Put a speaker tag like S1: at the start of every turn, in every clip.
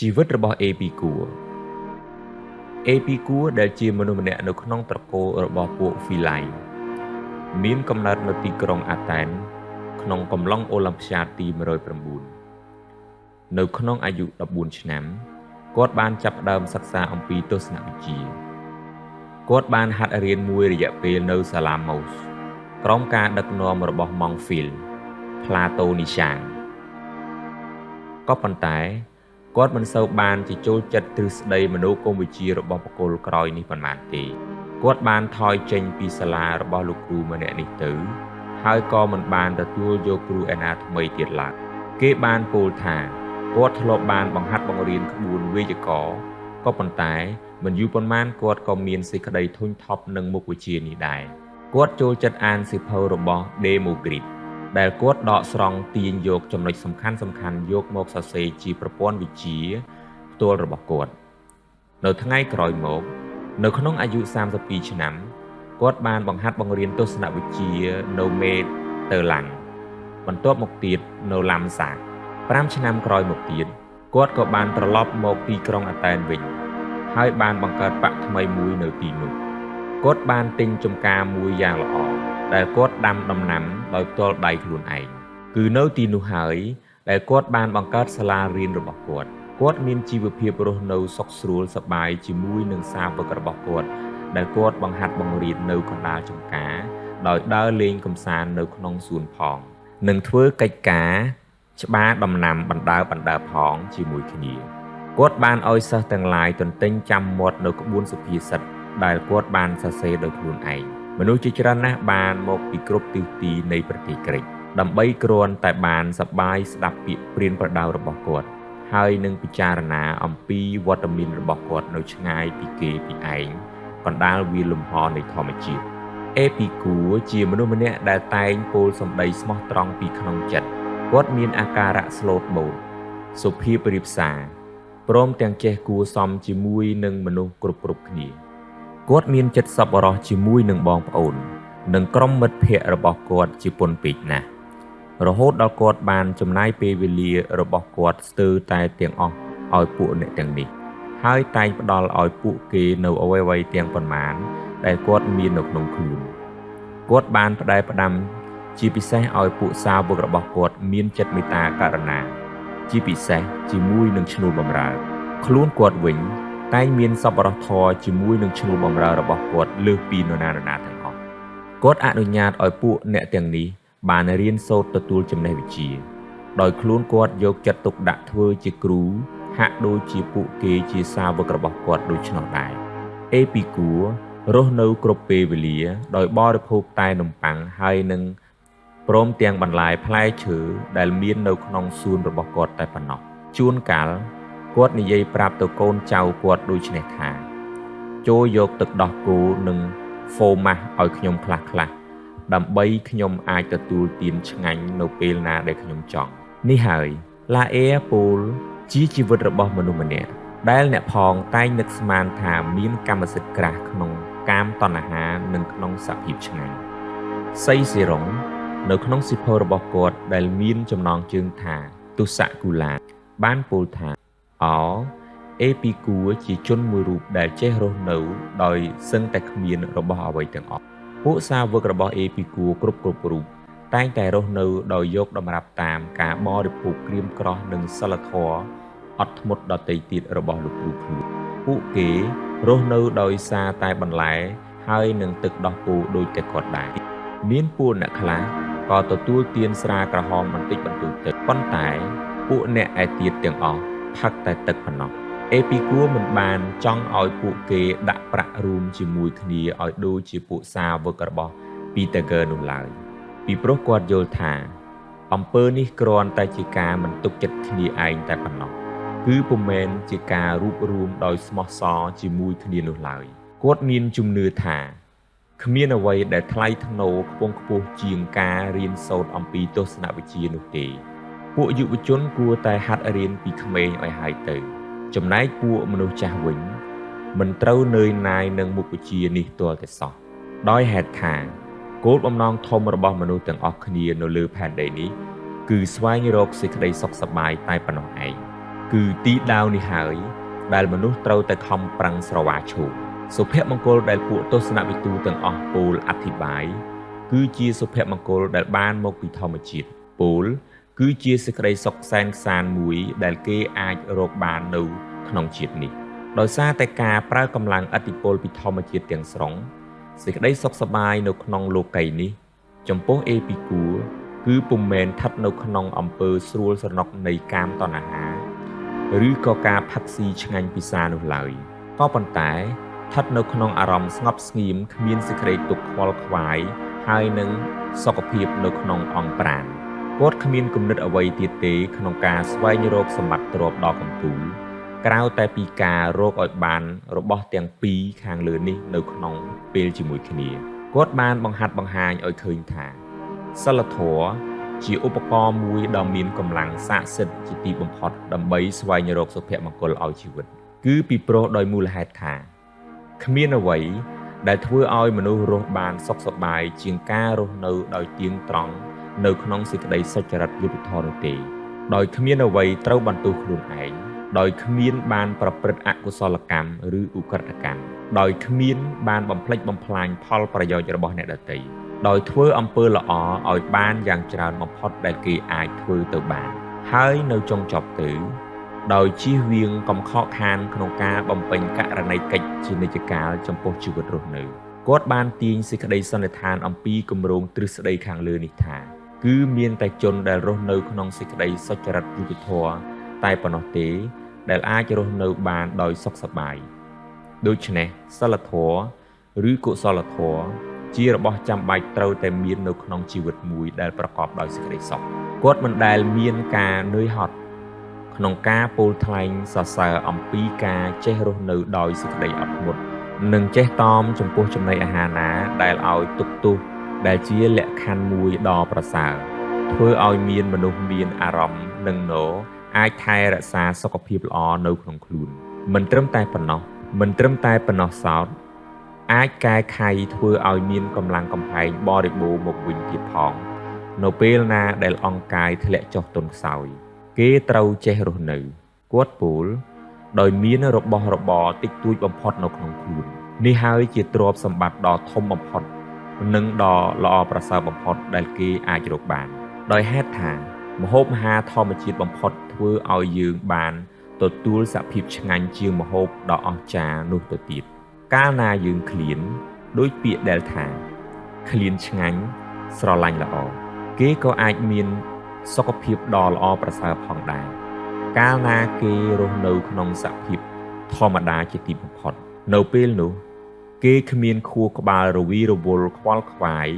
S1: ជីវិតរបស់អេពីគួរដែលជាមនុស្សម្នាក់នៅក្នុងត្រកូលរបស់ពួកហ្វីឡៃមានកំណើតនៅទីក្រុងអាតែនក្នុងកំឡុងអូឡ িম্প ពិកទី109នៅក្នុងអាយុ14ឆ្នាំគាត់បានចាប់ផ្ដើមសិក្សាអំពីទស្សនវិជ្ជាគាត់បានហាត់រៀនមួយរយៈពេលនៅសាឡាម៉ូសក្រោមការដឹកនាំរបស់ម៉ង់ហ្វីលផ្លាតូនីសាងក៏ប៉ុន្តែគាត់មិនសូវបានជាចូលចិត្តទ្រឹស្ដីមនោគមវិជ្ជារបស់បុគ្គលក្រោយនេះប៉ុន្មានទេគាត់បានថយចេញពីសាលារបស់លោកគ្រូម្នាក់នេះទៅហើយក៏មិនបានទទួលយកគ្រូឯណាថ្មីទៀតឡើយគេបានពោលថាគាត់ធ្លាប់បានបង្ហាត់បង្រៀនក្បួនវេយ្យាករណ៍ក៏ប៉ុន្តែមិនយូរប៉ុន្មានគាត់ក៏មានសេចក្តីធុញថប់នឹងមុខវិជ្ជានេះដែរគាត់ចូលចិត្តអានសៀវភៅរបស់ Demogrid ដែលគាត់ដកស្រង់ទាញយកចំណុចសំខាន់យកមកសរសេរជាប្រព័ន្ធវិជ្ជាផ្ទាល់របស់គាត់នៅថ្ងៃក្រោយមកនៅក្នុងអាយុ32ឆ្នាំគាត់បានបង្ហាត់បង្រៀនទស្សនវិជ្ជានៅមេតឺឡាំងបន្ទាប់មកទៀតនៅឡាំសាក5ឆ្នាំក្រោយមកទៀតគាត់ក៏បានត្រឡប់មកទីក្រុងអាតែនវិញហើយបានបង្កើតបក្សថ្មីមួយនៅទីនោះគាត់បានទិញចំការមួយយ៉ាងល្អដែលគាត់ដាំដំណាំដោយផ្ទាល់ដៃខ្លួនឯងគឺនៅទីនោះហើយដែលគាត់បានបង្កើតសាលារៀនរបស់គាត់មានជីវភាពរស់នៅសុខស្រួលសប្បាយជាមួយនឹងសាវករបស់គាត់ដែលគាត់បង្ហាត់បង្រៀននៅកណ្ដាលចំការដោយដើរលេងកម្សាន្តនៅក្នុងសួនផងនិងធ្វើកិច្ចការច្បារដំណាំបណ្ដើផងជាមួយគ្នាគាត់បានឲ្យសិស្សទាំងឡាយទន្ទិញចាំមាត់នៅក្បួនសុភាសិតដែលគាត់បានសរសេរដោយខ្លួនឯងមនុស្សជាច្រើនណាស់បានមកពីគ្រប់ទិសទីនៃប្រទេសក្រិកដើម្បីគ្រាន់តែបានសប្បាយស្ដាប់ពាក្យព្រានប្រដៅរបស់គាត់ហើយនឹងពិចារណាអំពីវត្តមានរបស់គាត់នៅឆ្ងាយពីគេពីឯងកណ្ដាលវាលលំហនៃធម្មជាតិអេពីគួរជាមនុស្សម្នាក់ដែលតែងពោលសម្ដីស្មោះត្រង់ពីក្នុងចិត្តគាត់មានអាការៈស្លូតបូតសុភាពរាបសារព្រមទាំងចេះគួរសមជាមួយនឹងមនុស្សគ្រប់គ្នាគាត់មានចិត្តសប្បុរសជាមួយនឹងបងប្អូននិងក្រុមមិត្តភ័ក្តិរបស់គាត់ជាពន់ពេកណាស់រហូតដល់គាត់បានចំណាយពេលវេលារបស់គាត់ស្ទើរតែទាំងអស់ឲ្យពួកអ្នកទាំងនេះហើយតែងផ្ដល់ឲ្យពួកគេនៅអ្វីៗទាំងប៉ុន្មានដែលគាត់មាននៅក្នុងខ្លួនគាត់បានផ្ដែផ្ដាំជាពិសេសឲ្យពួកសាវករបស់គាត់មានចិត្តមេត្តាករុណាជាពិសេសជាមួយនឹងឈ្នួលបម្រើខ្លួនគាត់វិញតែងមានសប្បុរសធម៌ជាមួយនឹងឈ្នួលបម្រើរបស់គាត់លើសពីនរណាទាំងអស់គាត់អនុញ្ញាតឲ្យពួកអ្នកទាំងនេះបានរៀនសូត្រទទួលចំណេះវិជ្ជាដោយខ្លួនគាត់យកចិត្តទុកដាក់ធ្វើជាគ្រូហាក់ដូចជាពួកគេជាសាវករបស់គាត់ដូច្នោះដែរអេពីគួររស់នៅគ្រប់ពេលវេលាដោយបរិភោគតែនំប៉័ងហើយនឹងព្រមទាំងបន្លែផ្លែឈើដែលមាននៅក្នុងសួនរបស់គាត់តែប៉ុណ្ណោះជួនកាលគាត់និយាយប្រាប់ទៅកូនចៅគាត់ដូចនេះថាចូលយកទឹកដោះគោនិងហ្វូម៉ាស់ឲ្យខ្ញុំខ្លះដើម្បីខ្ញុំអាចទទួលទានឆ្ងាញ់នៅពេលណាដែលខ្ញុំចង់នេះហើយឡាអេពូលជាជីវិតរបស់មនុស្សម្នាក់ដែលអ្នកផងតែងនឹកស្មានថាមានកម្មសិទ្ធិក្រាស់ក្នុងកាមតណ្ហានិងក្នុងសភាពឆ្ងាញ់សៃសេរុងនៅក្នុងសៀវភៅរបស់គាត់ដែលមានចំណងជើងថាទុសៈគូឡាបានពោលថាអេពីគួរជាជនមួយរូបដែលចេះរស់នៅដោយសឹងតែគ្មានរបស់អ្វីទាំងអស់ពួកសាវករបស់អេពីគួរគ្រប់រូបតែងតែរស់នៅដោយយកតម្រាប់តាមការបរិភោគក្រៀមក្រោះនិងសិលធម៌អត់ធ្មត់ដតីទៀតរបស់លោកគ្រូខ្លួនពួកគេរស់នៅដោយសារតែបន្លែហើយនឹងទឹកដោះគោដូចតែគាត់ដែរមានពួកអ្នកខ្លះក៏ទទួលទានស្រាក្រហមបន្តិចបន្តួចទៅប៉ុន្តែពួកអ្នកឯទៀតទាំងអស់ផឹកតែទឹកប៉ុណ្ណោះអេពីគួរមិនបានចង់ឲ្យពួកគេដាក់ប្រាក់រួមជាមួយគ្នាឲ្យដូចជាពួកសាវករបស់ពីតាហ្គើនោះឡើយពីព្រោះគាត់យល់ថាអំពើនេះគ្រាន់តែជាការមិនទុកចិត្តគ្នាឯងតែប៉ុណ្ណោះគឺពុំមែនជាការរួបរួមដោយស្មោះសរជាមួយគ្នានោះឡើយគាត់មានជំនឿថាគ្មានអ្វីដែលថ្លៃថ្នូរខ្ពង់ខ្ពស់ជាងការរៀនសូត្រអំពីទស្សនវិជ្ជានោះទេពួកយុវជនគួរតែហាត់រៀនពីក្មេងឲ្យហើយទៅចំណែកពួកមនុស្សចាស់វិញមិនត្រូវនឿយណាយនឹងមុខវិជ្ជានេះទាល់តែសោះដោយហេតុថាគោលបំណងធំរបស់មនុស្សទាំងអស់គ្នានៅលើផែនដីនេះគឺស្វែងរកសេចក្តីសុខសប្បាយតែប៉ុណ្ណោះឯង គឺទីដាវនេះហើយដែលមនុស្សត្រូវតែខំប្រឹងស្រវាឈរសុភមង្គលដែលពួកទស្សនវិទូទាំងអស់ពោលអធិប្បាយគឺជាសុភមង្គលដែលបានមកពីធម្មជាតិពោលគឺជាសេចក្តីសុខសែនសានមួយដែលគេអាចរកបាននៅក្នុងជាតិនេះដោយសារតែការប្រើកម្លាំងឥទ្ធិពលពីធម្មជាតិទាំងស្រុងសេចក្តីសុខសប្បាយនៅក្នុងលោកីយ៍នេះចំពោះអេពីគូគឺពុំមែនស្ថិតនៅក្នុងអំពើស្រួលស្រណុកនៃកាមតណ្ហាឬក៏ការផឹកស៊ីឆ្ងាញ់ពិសានោះឡើយក៏ប៉ុន្តែស្ថិតនៅក្នុងអារម្មណ៍ស្ងប់ស្ងៀមគ្មានសេចក្តីទុក្ខខ្វល់ខ្វាយហើយនឹងសុខភាពនៅក្នុងអង្គប្រាណគាត់គ្មានគំនិតអ្វីទៀតទេក្នុងការស្វែងរកសម្បត្តិទ្រព្យដ៏កំពូលក្រៅតែពីការរកឲ្យបានរបស់ទាំងពីរខាងលើនេះនៅក្នុងពេលជាមួយគ្នាគាត់បានបង្ហាត់បង្ហាញឲ្យឃើញថាសិលធម៌ជាឧបករណ៍មួយដ៏មានកម្លាំងស័ក្តិសិទ្ធិជាទីបំផុតដើម្បីស្វែងរកសុភមង្គលឲ្យជីវិតគឺពីព្រោះដោយមូលហេតុថាគ្មានអ្វីដែលធ្វើឲ្យមនុស្សរស់បានសុខសប្បាយជាងការរស់នៅដោយទៀងត្រង់នៅក្នុងសេចក្តីសុចរិតយុត្តិធម៌នោះទេដោយគ្មានអ្វីត្រូវបន្ទោសខ្លួនឯងដោយគ្មានបានប្រព្រឹត្តអកុសលកម្មឬឧក្រិដ្ឋកម្មដោយគ្មានបានបំផ្លិចបំផ្លាញផលប្រយោជន៍របស់អ្នកដទៃដោយធ្វើអំពើល្អឲ្យបានយ៉ាងច្រើនបំផុតដែលគេអាចធ្វើទៅបានហើយនៅចុងចប់ទៅដោយជៀសវាងកំខកខានក្នុងការបំពេញករណីកិច្ចជានិច្ចកាលចំពោះជីវិតរស់នៅគាត់បានទាញសេចក្តីសន្និដ្ឋានអំពីគម្រោងទ្រឹស្តីខាងលើនេះថាគឺមានតែជនដែលរស់នៅក្នុងសេចក្តីសុចរិតយុត្តិធម៌តែប៉ុណ្ណោះទេដែលអាចរស់នៅបានដោយសុខសប្បាយដូច្នេះសិលធម៌ឬកុសលធម៌ជារបស់ចាំបាច់ត្រូវតែមាននៅក្នុងជីវិតមួយដែលប្រកបដោយសេចក្តីសុខគាត់មិនដែលមានការនឿយហត់ក្នុងការពោលថ្លែងសរសើរអំពីការចេះរស់នៅដោយសេចក្តីអត់ធ្មត់និងចេះតមចំពោះចំណីអាហារណាដែលឲ្យទុកទោសដែលជាលក្ខខណ្ឌមួយដ៏ប្រសើរធ្វើឲ្យមានមនុស្សមានអារម្មណ៍នឹងណោអាចថែរក្សាសុខភាពល្អនៅក្នុងខ្លួនមិនត្រឹមតែប៉ុណ្ណោះសោតអាចកែខៃធ្វើឲ្យមានកម្លាំងកំហែងបរិបូរមកវិញទៀតផងនៅពេលណាដែលអង្កាយធ្លាក់ចុះទន់ខ្សោយគេត្រូវចេះរស់នៅគាត់ពោលដោយមានរបស់របរតិចតួចបំផុតនៅក្នុងខ្លួននេះហើយជាទ្រព្យសម្បត្តិដ៏ធំបំផុតនិងដ៏ល្អប្រសើរបំផុតដែលគេអាចរកបានដោយហេតុថាម្ហូបអាហារធម្មជាតិបំផុតធ្វើឲ្យយើងបានទទួលសភាពឆ្ងាញ់ជាងម្ហូបដ៏អស្ចារ្យនោះទៅទៀតកាលណាយើងឃ្លានដោយពាក្យដែលថាឃ្លានឆ្ងាញ់ស្រឡាញ់ល្អគេក៏អាចមានសុខភាពដ៏ល្អប្រសើរផងដែរកាលណាគេរស់នៅក្នុងសភាពធម្មតាជាទីបំផុតនៅពេលនោះគេគ្មានខួរក្បាលរវីរវល់ខ្វល់ខ្វាយ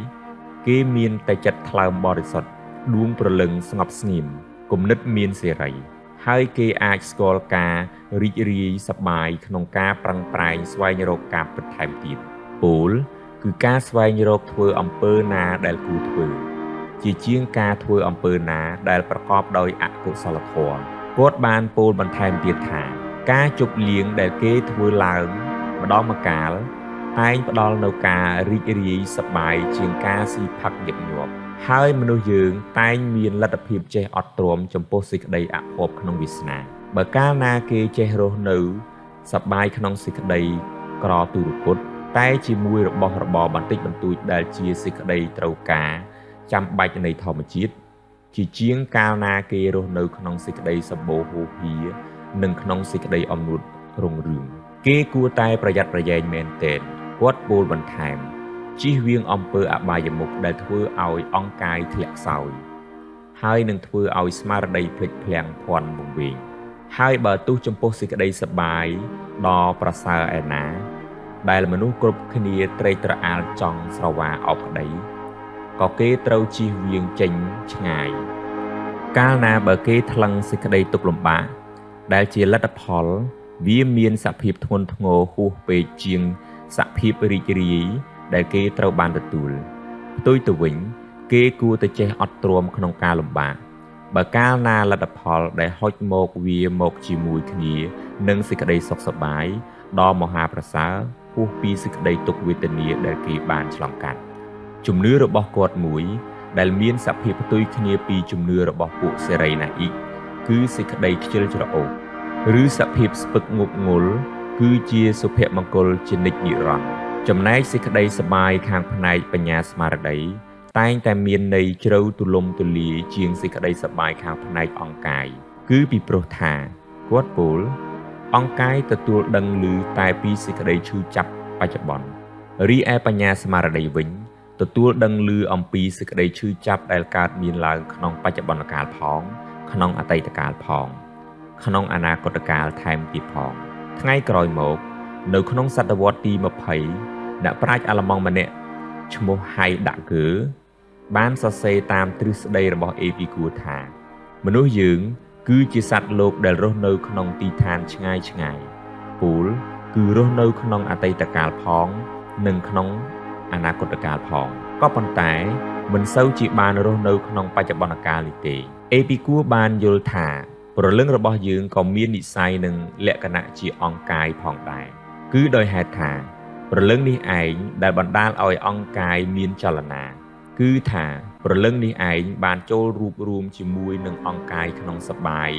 S1: គេមានតែចិត្តថ្លើមបរិសុទ្ធដួងព្រលឹងស្ងប់ស្ងៀមគំនិតមានសេរីហើយគេអាចស្គាល់ការរីករាយសប្បាយក្នុងការប្រឹងប្រែងស្វែងរកការពិតថែមទៀតពោលគឺការស្វែងរកធ្វើអំពើណាដែលគួរធ្វើជាជាងការធ្វើអំពើណាដែលប្រកបដោយអកុសលធម៌គាត់បានពោលបន្ថែមទៀតថាការជប់លៀងដែលគេធ្វើឡើងម្ដងម្កាលតែងផ្ដល់នូវការរីករាយសប្បាយជាងការស៊ីផឹកញឹកញាប់ហើយមនុស្សយើងតែងមានលទ្ធភាពចេះអត់ទ្រាំចំពោះសេចក្តីអភ័ព្វក្នុងវាសនាបើកាលណាគេចេះរស់នៅសប្បាយក្នុងសេចក្តីក្រទុរពុតតែជាមួយរបស់របរបន្តិចបន្តួចដែលជាសេចក្តីត្រូវការចាំបាច់នៃធម្មជាតិជាជាងកាលណាគេរស់នៅក្នុងសេចក្តីសម្បូរហូរហៀនិងក្នុងសេចក្តីអំនួតរុងរឿងគេគួរតែប្រយ័ត្នប្រយែងមែនទែនគាត់ពោលបន្ថែមជិះវៀងអំពើអបាយមុខដែលធ្វើឲ្យអង្កាយធ្លាក់ខ្សោយហើយនឹងធ្វើឲ្យស្មារតីភ្លេចភ្លាំងភ័ន្តវង្វេងហើយបើទោះចំពោះសេចក្តីសប្បាយដ៏ប្រសើរឯណាដែលមនុស្សគ្រប់គ្នាត្រេកត្រអាលចង់ស្រវាអបក្តីក៏គេត្រូវជិះវៀងចេញឆ្ងាយកាលណាបើគេថ្លឹងសេចក្តីទុក្ខលំបាកដែលជាលទ្ធផលវាមានសភាពធ្ងន់ធ្ងរហួសពេកជាងសភាពរីករាយដែលគេត្រូវបានទទួលផ្ទុយទៅវិញគេគួរតែចេះអត់ទ្រាំក្នុងការលំបាកបើកាលណាលទ្ធផលដែលហុចមកវាមកជាមួយគ្នានឹងសេចក្តីសុខសប្បាយដ៏មហាប្រសើរហួសពីសេចក្តីទុក្ខវេទនាដែលគេបានឆ្លងកាត់ជំនឿរបស់គាត់មួយដែលមានសភាពផ្ទុយគ្នាពីជំនឿរបស់ពួកសេរីណាអ៊ីក គឺសេចក្តីខ្ជិលច្រអូសឬសភាពស្ពឹកងប់ងល់គឺជាសុភមង្គលជានិច្ចនិរន្តរ៍ចំណែកសេចក្តីសប្បាយខាងផ្នែកបញ្ញាស្មារតីតែងតែមានន័យជ្រៅទូលំទូលាយជាងសេចក្តីសប្បាយខាងផ្នែកអង្គកាយគឺពីព្រោះថាគាត់ពោលអង្គកាយទទួលដឹងឮតែពីសេចក្តីឈឺចាប់បច្ចុប្បន្នរីឯបញ្ញាស្មារតីវិញទទួលដឹងឮអំពីសេចក្តីឈឺចាប់ដែលកើតមានឡើងក្នុងបច្ចុប្បន្នកាលផងក្នុងអតីតកាលផងក្នុងអនាគតកាលថែមទៀតផងថ្ងៃក្រោយមកនៅក្នុងសតវត្សទី20អ្នកប្រាជ្ញអាល្លឺម៉ង់ម្នាក់ឈ្មោះ Heidegger បានសរសេរតាមទ្រឹស្ដីរបស់អេពីគួរថាមនុស្សយើងគឺជាសត្វលោកដែលរស់នៅក្នុងទីឋានឆ្ងាយឆ្ងាយពូលគឺរស់នៅក្នុងអតីតកាលផងនិងក្នុងអនាគតកាលផងក៏ប៉ុន្តែមិនសូវជាបានរស់នៅក្នុងបច្ចុប្បន្នកាលនេះទេអេពីគួរបានយល់ថាព្រលឹងរបស់យើងក៏មាននិស្ស័យនិងលក្ខណៈជាអង្គកាយផងដែរគឺដោយហេតុថាព្រលឹងនេះឯងដែលបណ្ដាលឲ្យអង្គកាយមានចលនាគឺថាព្រលឹងនេះឯងបានចូលរួបរวมជាមួយនឹងអង្គកាយក្នុងសបាយ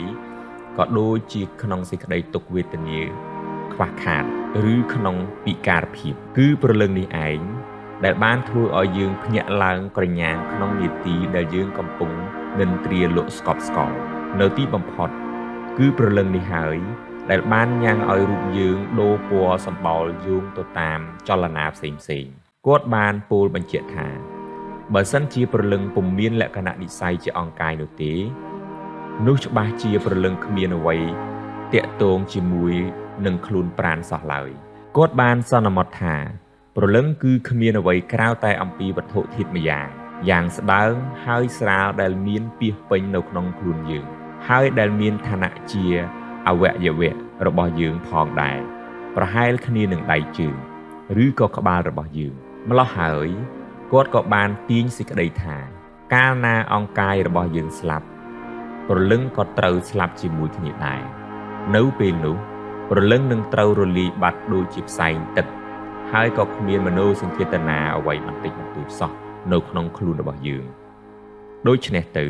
S1: ក៏ដូចជាក្នុងសេចក្តីទុក្ខវេទនាខ្វះខាតឬក្នុងពិការភាពគឺព្រលឹងនេះឯងដែលបានធ្វើឲ្យយើងភ្ញាក់ឡើងក្រញាំងក្នុងនាទីដែលយើងកំពុងនិន្ទ្រាលក់ស្កប់ស្កល់នៅទីបំផុតគឺព្រលឹងនេះហើយដែលបានញ៉ាំងឲ្យរូបយើងដូរពណ៌សម្បោរយោងទៅតាមចលនាផ្សេងៗគាត់បានពោលបញ្ជាក់ថាបើសិនជាព្រលឹងពុំមានលក្ខណៈនិស្ស័យជាអង្គកាយនោះទេនោះច្បាស់ជាព្រលឹងគ្មានអ្វីតាក់ទងជាមួយនឹងខ្លួនប្រាណសោះឡើយគាត់បានសន្មតថាព្រលឹងគឺគ្មានអ្វីក្រៅតែអំពីវត្ថុធាតុម្យ៉ាងស្ដើងហើយស្រាលដែលមានពាសពេញនៅក្នុងខ្លួនយើងហើយដែលមានឋានៈជាអវយវៈរបស់យើងផងដែរប្រហែលគ្នានឹងដៃជើងឬក៏ក្បាលរបស់យើងម្ល៉េះហើយគាត់ក៏បានទាញសេចក្តីថាកាលណាអង្គកាយរបស់យើងស្លាប់ព្រលឹងក៏ត្រូវស្លាប់ជាមួយគ្នាដែរនៅពេលនោះព្រលឹងនឹងត្រូវរលាយបាត់ដូចជាផ្សែងទឹកហើយក៏គ្មានមនោសញ្ចេតនាអ្វីបន្តិចបន្តួចសោះនៅក្នុងខ្លួនរបស់យើងដូច្នេះទៅ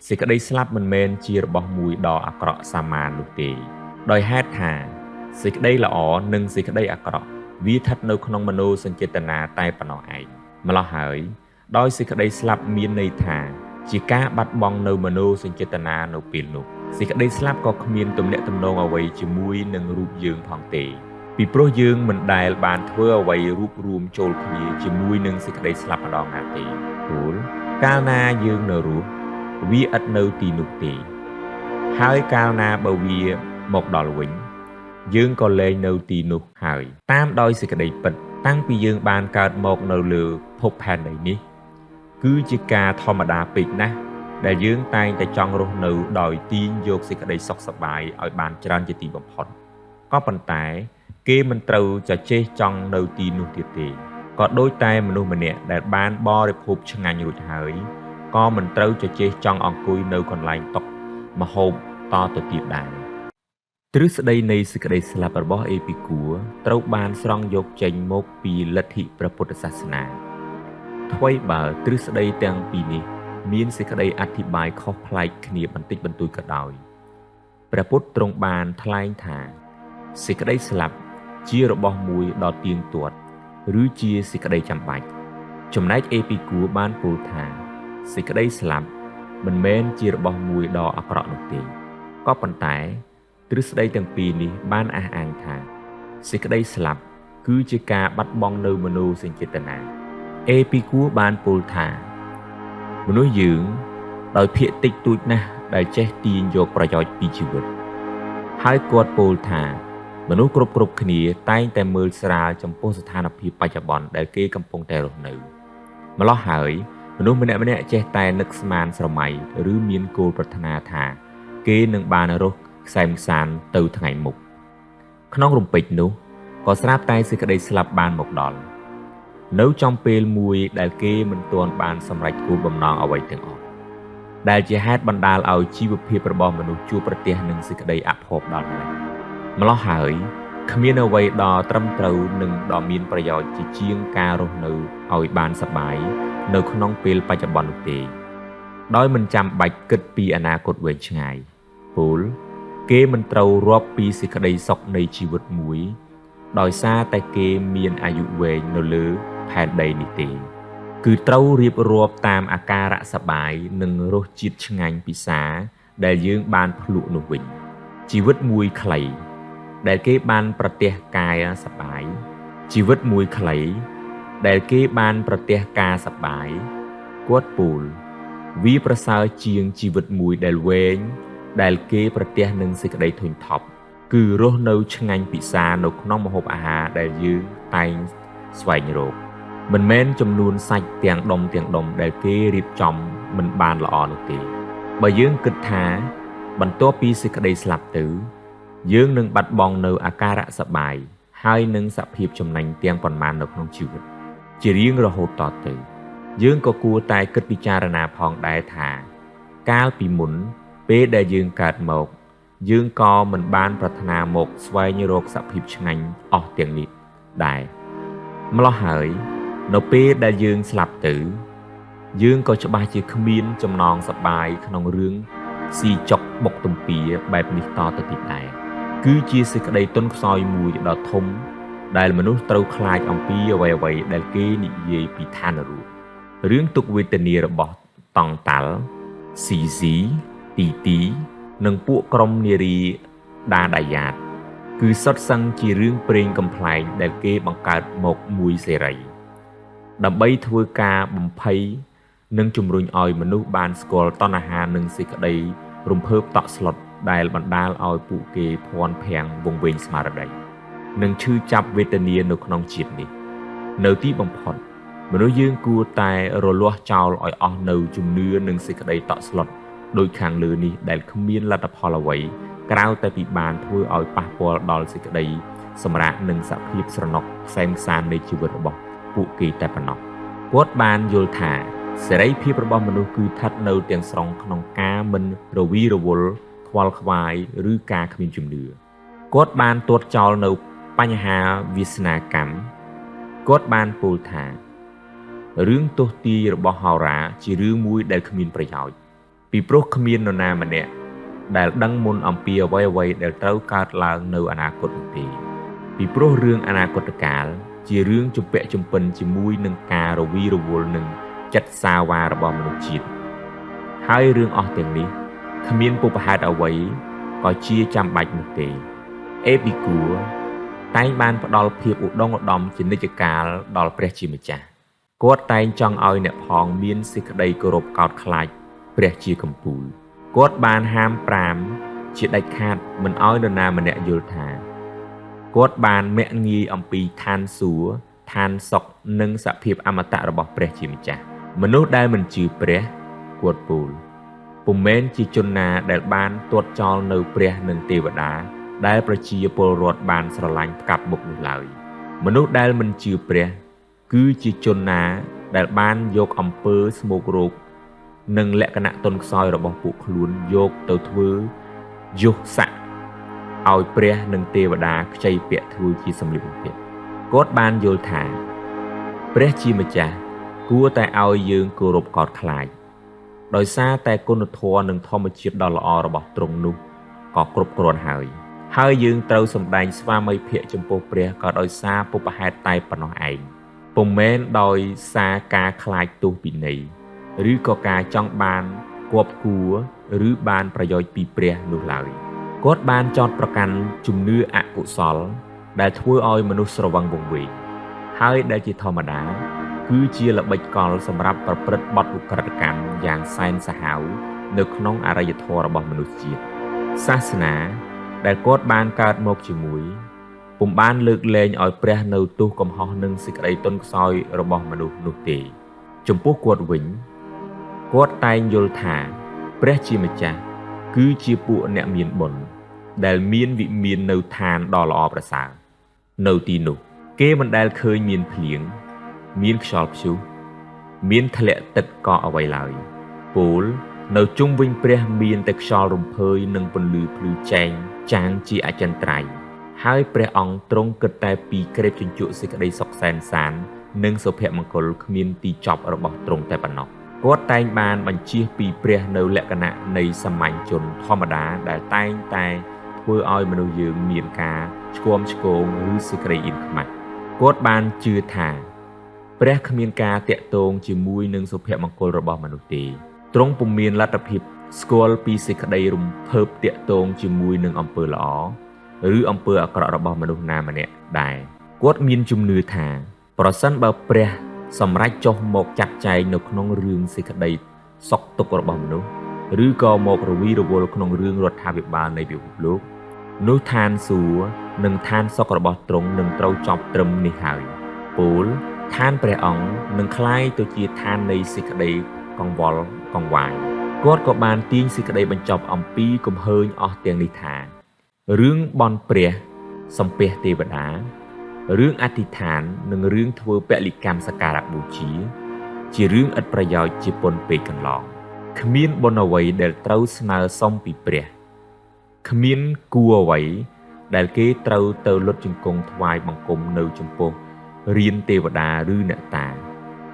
S1: សេចក្តីស្លាប់មិនមែនជារបស់មួយដ៏អាក្រក់សាមញ្ញនោះទេដោយហេតុថាសេចក្តីល្អនិងសេចក្តីអាក្រក់វាស្ថិតនៅក្នុងមនោសញ្ចេតនាតែប៉ុណ្ណោះឯងម្ល៉េះហើយដោយសេចក្តីស្លាប់មានន័យថាជាការបាត់បង់នៅមនោសញ្ចេតនានៅពេលនោះសេចក្តីស្លាប់ក៏គ្មានទំនាក់ទំនងអ្វីជាមួយនឹងរូបយើងផងទេពីព្រោះយើងមិនដែលបានធ្វើអ្វីរួបរวมចូលគ្នាជាមួយនឹងសេចក្តីស្លាប់ម្ដងណាទេព្រោះកាលណាយើងនៅរស់វាឥតនៅទីនោះទេហើយកាលណាបើវាមកដល់វិញយើងក៏លែងនៅទីនោះហើយតាមដោយសេចក្តីពិតតាំងពីយើងបានកើតមកនៅលើភពផែនដីនេះគឺជាការធម្មតាពេកណាស់ដែលយើងតែងតែចង់រស់នៅដោយទាញយកសេចក្តីសុខសប្បាយឲ្យបានច្រើនជាទីបំផុតក៏ប៉ុន្តែគេមិនត្រូវចចេះចង់នៅទីនោះទៀតទេក៏ដូចតែមនុស្សម្នាក់ដែលបានបរិភោគឆ្ងាញ់រួចហើយក៏មិនត្រូវចចេះចង់អង្គុយនៅកន្លែងតុម្ហូបតទៅទៀតដែរទ្រឹស្ដីនៃសេចក្តីស្លាប់របស់អេពីគួរត្រូវបានស្រង់យកចេញមកពីលទ្ធិព្រះពុទ្ធសាសនាថ្វីបើទ្រឹស្ដីទាំងពីរនេះមានសេចក្តីអធិប្បាយខុសប្លែកគ្នាបន្តិចបន្តួចក៏ដោយព្រះពុទ្ធទ្រង់បានថ្លែងថាសេចក្តីស្លាប់ជារបស់មួយដ៏ទៀងទាត់ឬជាសេចក្តីចាំបាច់ចំណែកអេពីគួរបានពោលថាសេចក្តីស្លាប់មិនមែនជារបស់មួយដ៏អាក្រក់នោះទេក៏ប៉ុន្តែទ្រឹស្ដីទាំងពីរនេះបានអះអាងថាសេចក្តីស្លាប់គឺជាការបាត់បង់នៅមនោសញ្ចេតនាអេពីគួរបានពោលថាមនុស្សយើងដោយភាគតិចតួចណាស់ដែលចេះទាញយកប្រយោជន៍ពីជីវិតហើយគាត់ពោលថាមនុស្សគ្រប់គ្នាតែងតែមើលស្រាលចំពោះស្ថានភាពបច្ចុប្បន្នដែលគេកំពុងតែរស់នៅម្ល៉េះហើយមនុស្សម្នាក់ចេះតែនឹកស្មានស្រមៃឬមានគោលប្រាថ្នាថាគេនឹងបានរស់ខ្សែមខ្សានទៅថ្ងៃមុខក្នុងរំពេចនោះក៏ស្រាប់តែសេចក្តីស្លាប់បានមកដល់នៅចំពេលមួយដែលគេមិនទាន់បានសម្រេចគោលបំណងអ្វីទាំងអស់ដែលជាហេតុបណ្ដាលឲ្យជីវភាពរបស់មនុស្សជួបប្រទះនឹងសេចក្តីអភ័ព្វដល់ម្ល៉េះហើយគ្មានអ្វីដ៏ត្រឹមត្រូវនិងដ៏មានប្រយោជន៍ជាងការរស់នៅឲ្យបានសប្បាយនៅក្នុងពេលបច្ចុប្បន្ននោះទេដោយមិនចាំបាច់គិតពីអនាគតវែងឆ្ងាយ ពលគេមិនត្រូវរាប់ពីសេចក្តីសុខនៃជីវិតមួយដោយសារតែគេមានអាយុវែងនៅលើផែនដីនេះទេគឺត្រូវរៀបរាប់តាមអាការៈសប្បាយនិងរសជាតិឆ្ងាញ់ពិសាដែលយើងបានភ្លក់នោះវិញជីវិតមួយខ្លីដែលគេបានប្រទះកាយសប្បាយជីវិតមួយខ្លីដែលគេបានប្រទះការសប្បាយគាត់ពោលវាប្រសើរជាងជីវិតមួយដែលវែងដែលគេប្រទះនឹងសេចក្តីធុញថប់គឺរស់នៅឆ្ងាញ់ពិសានៅក្នុងម្ហូបអាហារដែលយើងតែងស្វែងរកមិនមែនចំនួនសាច់ទាំងដុំដែលគេរៀបចំមិនបានល្អនោះទេបើយើងគិតថាបន្ទាប់ពីសេចក្តីស្លាប់ទៅយើងនឹងបាត់បង់នៅអាការៈសប្បាយហើយនឹងសភាពចំណេញទាំងប៉ុន្មាននៅក្នុងជីវិតជារៀងរហូតតទៅយើងក៏គួរតែគិតពិចារណាផងដែរថាកាលពីមុនពេលដែលយើងកើតមកយើងក៏មិនបានប្រាថ្នាមកស្វែងរកសភាពឆ្ងាញ់អស់ទាំងនេះដែរម្ល៉េះហើយនៅពេលដែលយើងស្លាប់ទៅយើងក៏ច្បាស់ជាគ្មានចំណងសប្បាយក្នុងរឿងស៊ីចុកបុកទំពាបែបនេះតទៅទៀតដែរគឺជាសេចក្តីទន់ខ្សោយមួយដ៏ធំដែលមនុស្សត្រូវខ្លាចអំពីអ្វីៗដែលគេនិយាយពីឋានរូបរឿងទុក្ខវេទនារបស់តង់តាល់ស៊ីស៊ីទីទីនិងពួកក្រុមនារីដាដាយ៉ាតគឺសុទ្ធសឹងជារឿងព្រេងកំប្លែងដែលគេបង្កើតមកមួយសេរីដើម្បីធ្វើការបំភ័យនិងជំរុញឲ្យមនុស្សបានស្គាល់តណ្ហានិងសេចក្តីរំភើបតក់ស្លុតដែលបណ្ដាលឲ្យពួកគេភ័ន្តភាំងវង្វេងស្មារតីនិងឈឺចាប់វេទនានៅក្នុងជាតិនេះនៅទីបំផុតមនុស្សយើងគួរតែរលាស់ចោលឲ្យអស់នៅជំនឿនិងសេចក្តីតក់ស្លុតដោយខាងលើនេះដែលគ្មានលទ្ធផលអ្វីក្រៅតែពីបានធ្វើឲ្យប៉ះពាល់ដល់សេចក្តីសម្រាកនិងសភាពស្រណុកផ្សែងផ្សាននៃជីវិតរបស់ពួកគេតែប៉ុណ្ណោះគាត់បានយល់ថាសេរីភាពរបស់មនុស្សគឺស្ថិតនៅទាំងស្រុងក្នុងការមិនរវីរវល់ខ្វល់ខ្វាយឬការគ្មានជំនឿគាត់បានទាត់ចោលនៅបញ្ហាវាសនាកម្មគាត់បានពោលថារឿងទោសទាយរបស់ហោរាជារឿងមួយដែលគ្មានប្រយោជន៍ពីព្រោះគ្មាននរណាម្នាក់ដែលដឹងមុនអំពីអ្វីៗដែលត្រូវកើតឡើងនៅអនាគតនោះទេពីព្រោះរឿងអនាគតកាលជារឿងជំពាក់ជំពិនជាមួយនឹងការរវីរវល់នឹងចិត្តសាវ៉ារបស់មនុស្សជាតិហើយរឿងអស់ទាំងនេះគ្មានពុបហេតុអ្វីក៏ជាចាំបាច់នោះទេអេពីគួរតែងបានផ្ដល់ភាពឧត្តមឧត្តមជានិច្ចកាលដល់ព្រះជាម្ចាស់គាត់តែងចង់ឲ្យអ្នកផងមានសេចក្តីគោរពកោតខ្លាចព្រះជាកំពូលគាត់បានហាមប្រាមជាដាច់ខាតមិនឲ្យនរណាម្នាក់យល់ថាគាត់បានមាក់ងាយអំពីឋានសួគ៌ឋានសុខនិងសភាពអមតៈរបស់ព្រះជាម្ចាស់មនុស្សដែលមិនជឿព្រះគាត់ពោលពុំមែនជាជនណាដែលបានទាត់ចោលនៅព្រះនិងទេវតាដែលប្រជាពលរដ្ឋបានស្រឡាញ់ផ្កាប់មុខនោះឡើយមនុស្សដែលមិនជឿព្រះគឺជាជនណាដែលបានយកអំពើស្មោករោគនិងលក្ខណៈទន់ខ្សោយរបស់ពួកខ្លួនយកទៅធ្វើយុស័កឲ្យព្រះនិងទេវតាខ្ចីពាក់ធ្វើជាសម្លៀកបំពាក់គាត់បានយល់ថាព្រះជាម្ចាស់គួរតែឲ្យយើងគោរពកោតខ្លាចដោយសារតែគុណធម៌និងធម្មជាតិដ៏ល្អរបស់ទ្រង់នោះក៏គ្រប់គ្រាន់ហើយយើងត្រូវសម្ដែងស្វាមីភក្តិចំពោះព្រះក៏ដោយសារពុបហេតុតែប៉ុណ្ណោះឯងពុំមែនដោយសារការខ្លាចទោសពិន័យឬក៏ការចង់បានគប់គួរឬបានប្រយោជន៍ពីព្រះនោះឡើយគាត់បានចោទប្រកាន់ជំនឿអកុសលដែលធ្វើឲ្យមនុស្សស្រវឹងវង្វេងហើយដែលជាធម្មតាគឺជាល្បិចកលសម្រាប់ប្រព្រឹត្តបទឧក្រិដ្ឋកម្មយ៉ាងសែនសាហាវនៅក្នុងអរិយធម៌របស់មនុស្សជាតិសាសនាដែលគាត់បានកើតមកជាមួយពុំបានលើកលែងឲ្យព្រះនៅទោសកំហុសនិងសេចក្តីទន់ខ្សោយរបស់មនុស្សនោះទេចំពោះគាត់វិញគាត់តែងយល់ថាព្រះជាម្ចាស់គឺជាពួកអ្នកមានបុណ្យដែលមានវិមាននៅឋានដ៏ល្អប្រសើរនៅទីនោះគេមិនដែលឃើញមានភ្លៀងមានខ្យល់ព្យុះមានធ្លាក់ទឹកកកអ្វីឡើយពោលនៅជុំវិញព្រះមានតែខ្យល់រំភើយនិងពន្លឺភ្លឺចែងចាំងជាអចិន្ត្រៃយ៍ហើយព្រះអង្គទ្រង់គិតតែពីក្រេបជញ្ជក់សេចក្តីសុខសែនសាននិងសុភមង្គលគ្មានទីចប់របស់ទ្រង់តែប៉ុណ្ណោះ គាត់តែងបានបញ្ជាពីព្រះនៅលក្ខណៈនៃសាមញ្ញជនធម្មតាដែលតែងតែធ្វើឲ្យមនុស្សយើងមានការឆ្គាំឆ្គងឬសេចក្តីអៀនខ្មាស់គាត់បានជឿថាព្រះគ្មានការតាក់ទងជាមួយនឹងសុភមង្គលរបស់មនុស្សទេទ្រង់ពុំមានលទ្ធភាពស្គាល់ពីសេចក្តីរំភើបតាក់ទងជាមួយនឹងអំពើល្អឬអំពើអាក្រក់របស់មនុស្សណាម្នាក់ដែរគាត់មានជំនឿថាប្រសិនបើព្រះសម្រេចចុះមកចាត់ចែងនៅក្នុងរឿងសេចក្តីសុខទុក្ខរបស់មនុស្សឬក៏មករវីរវល់ក្នុងរឿងរដ្ឋាភិបាលនៃពិភពលោកនោះឋានសួគ៌និងឋានសុខរបស់ទ្រង់នឹងត្រូវចប់ត្រឹមនេះហើយពោលឋានព្រះអង្គនឹងคล้ายទៅជាឋាននៃសេចក្តីកង្វល់កង្វាយគាត់ក៏បានទាញសេចក្តីបញ្ចប់អំពីគំហើញអស់ទាំងនេះថារឿងបន់ព្រះសំពះទេវតារឿងអធិដ្ឋាននិងរឿងធ្វើពលិកម្មសក្ការៈបូជារឿងឥតប្រយោជន៍ជាពន់ពេកកន្លងគ្មានបុណ្យអ្វីដែលត្រូវស្នើសុំពីព្រះគ្មានគួរអ្វីដែលគេត្រូវទៅលុតជង្គង់ថ្វាយបង្គំនៅចំពោះរានទេវតាឬអ្នកតា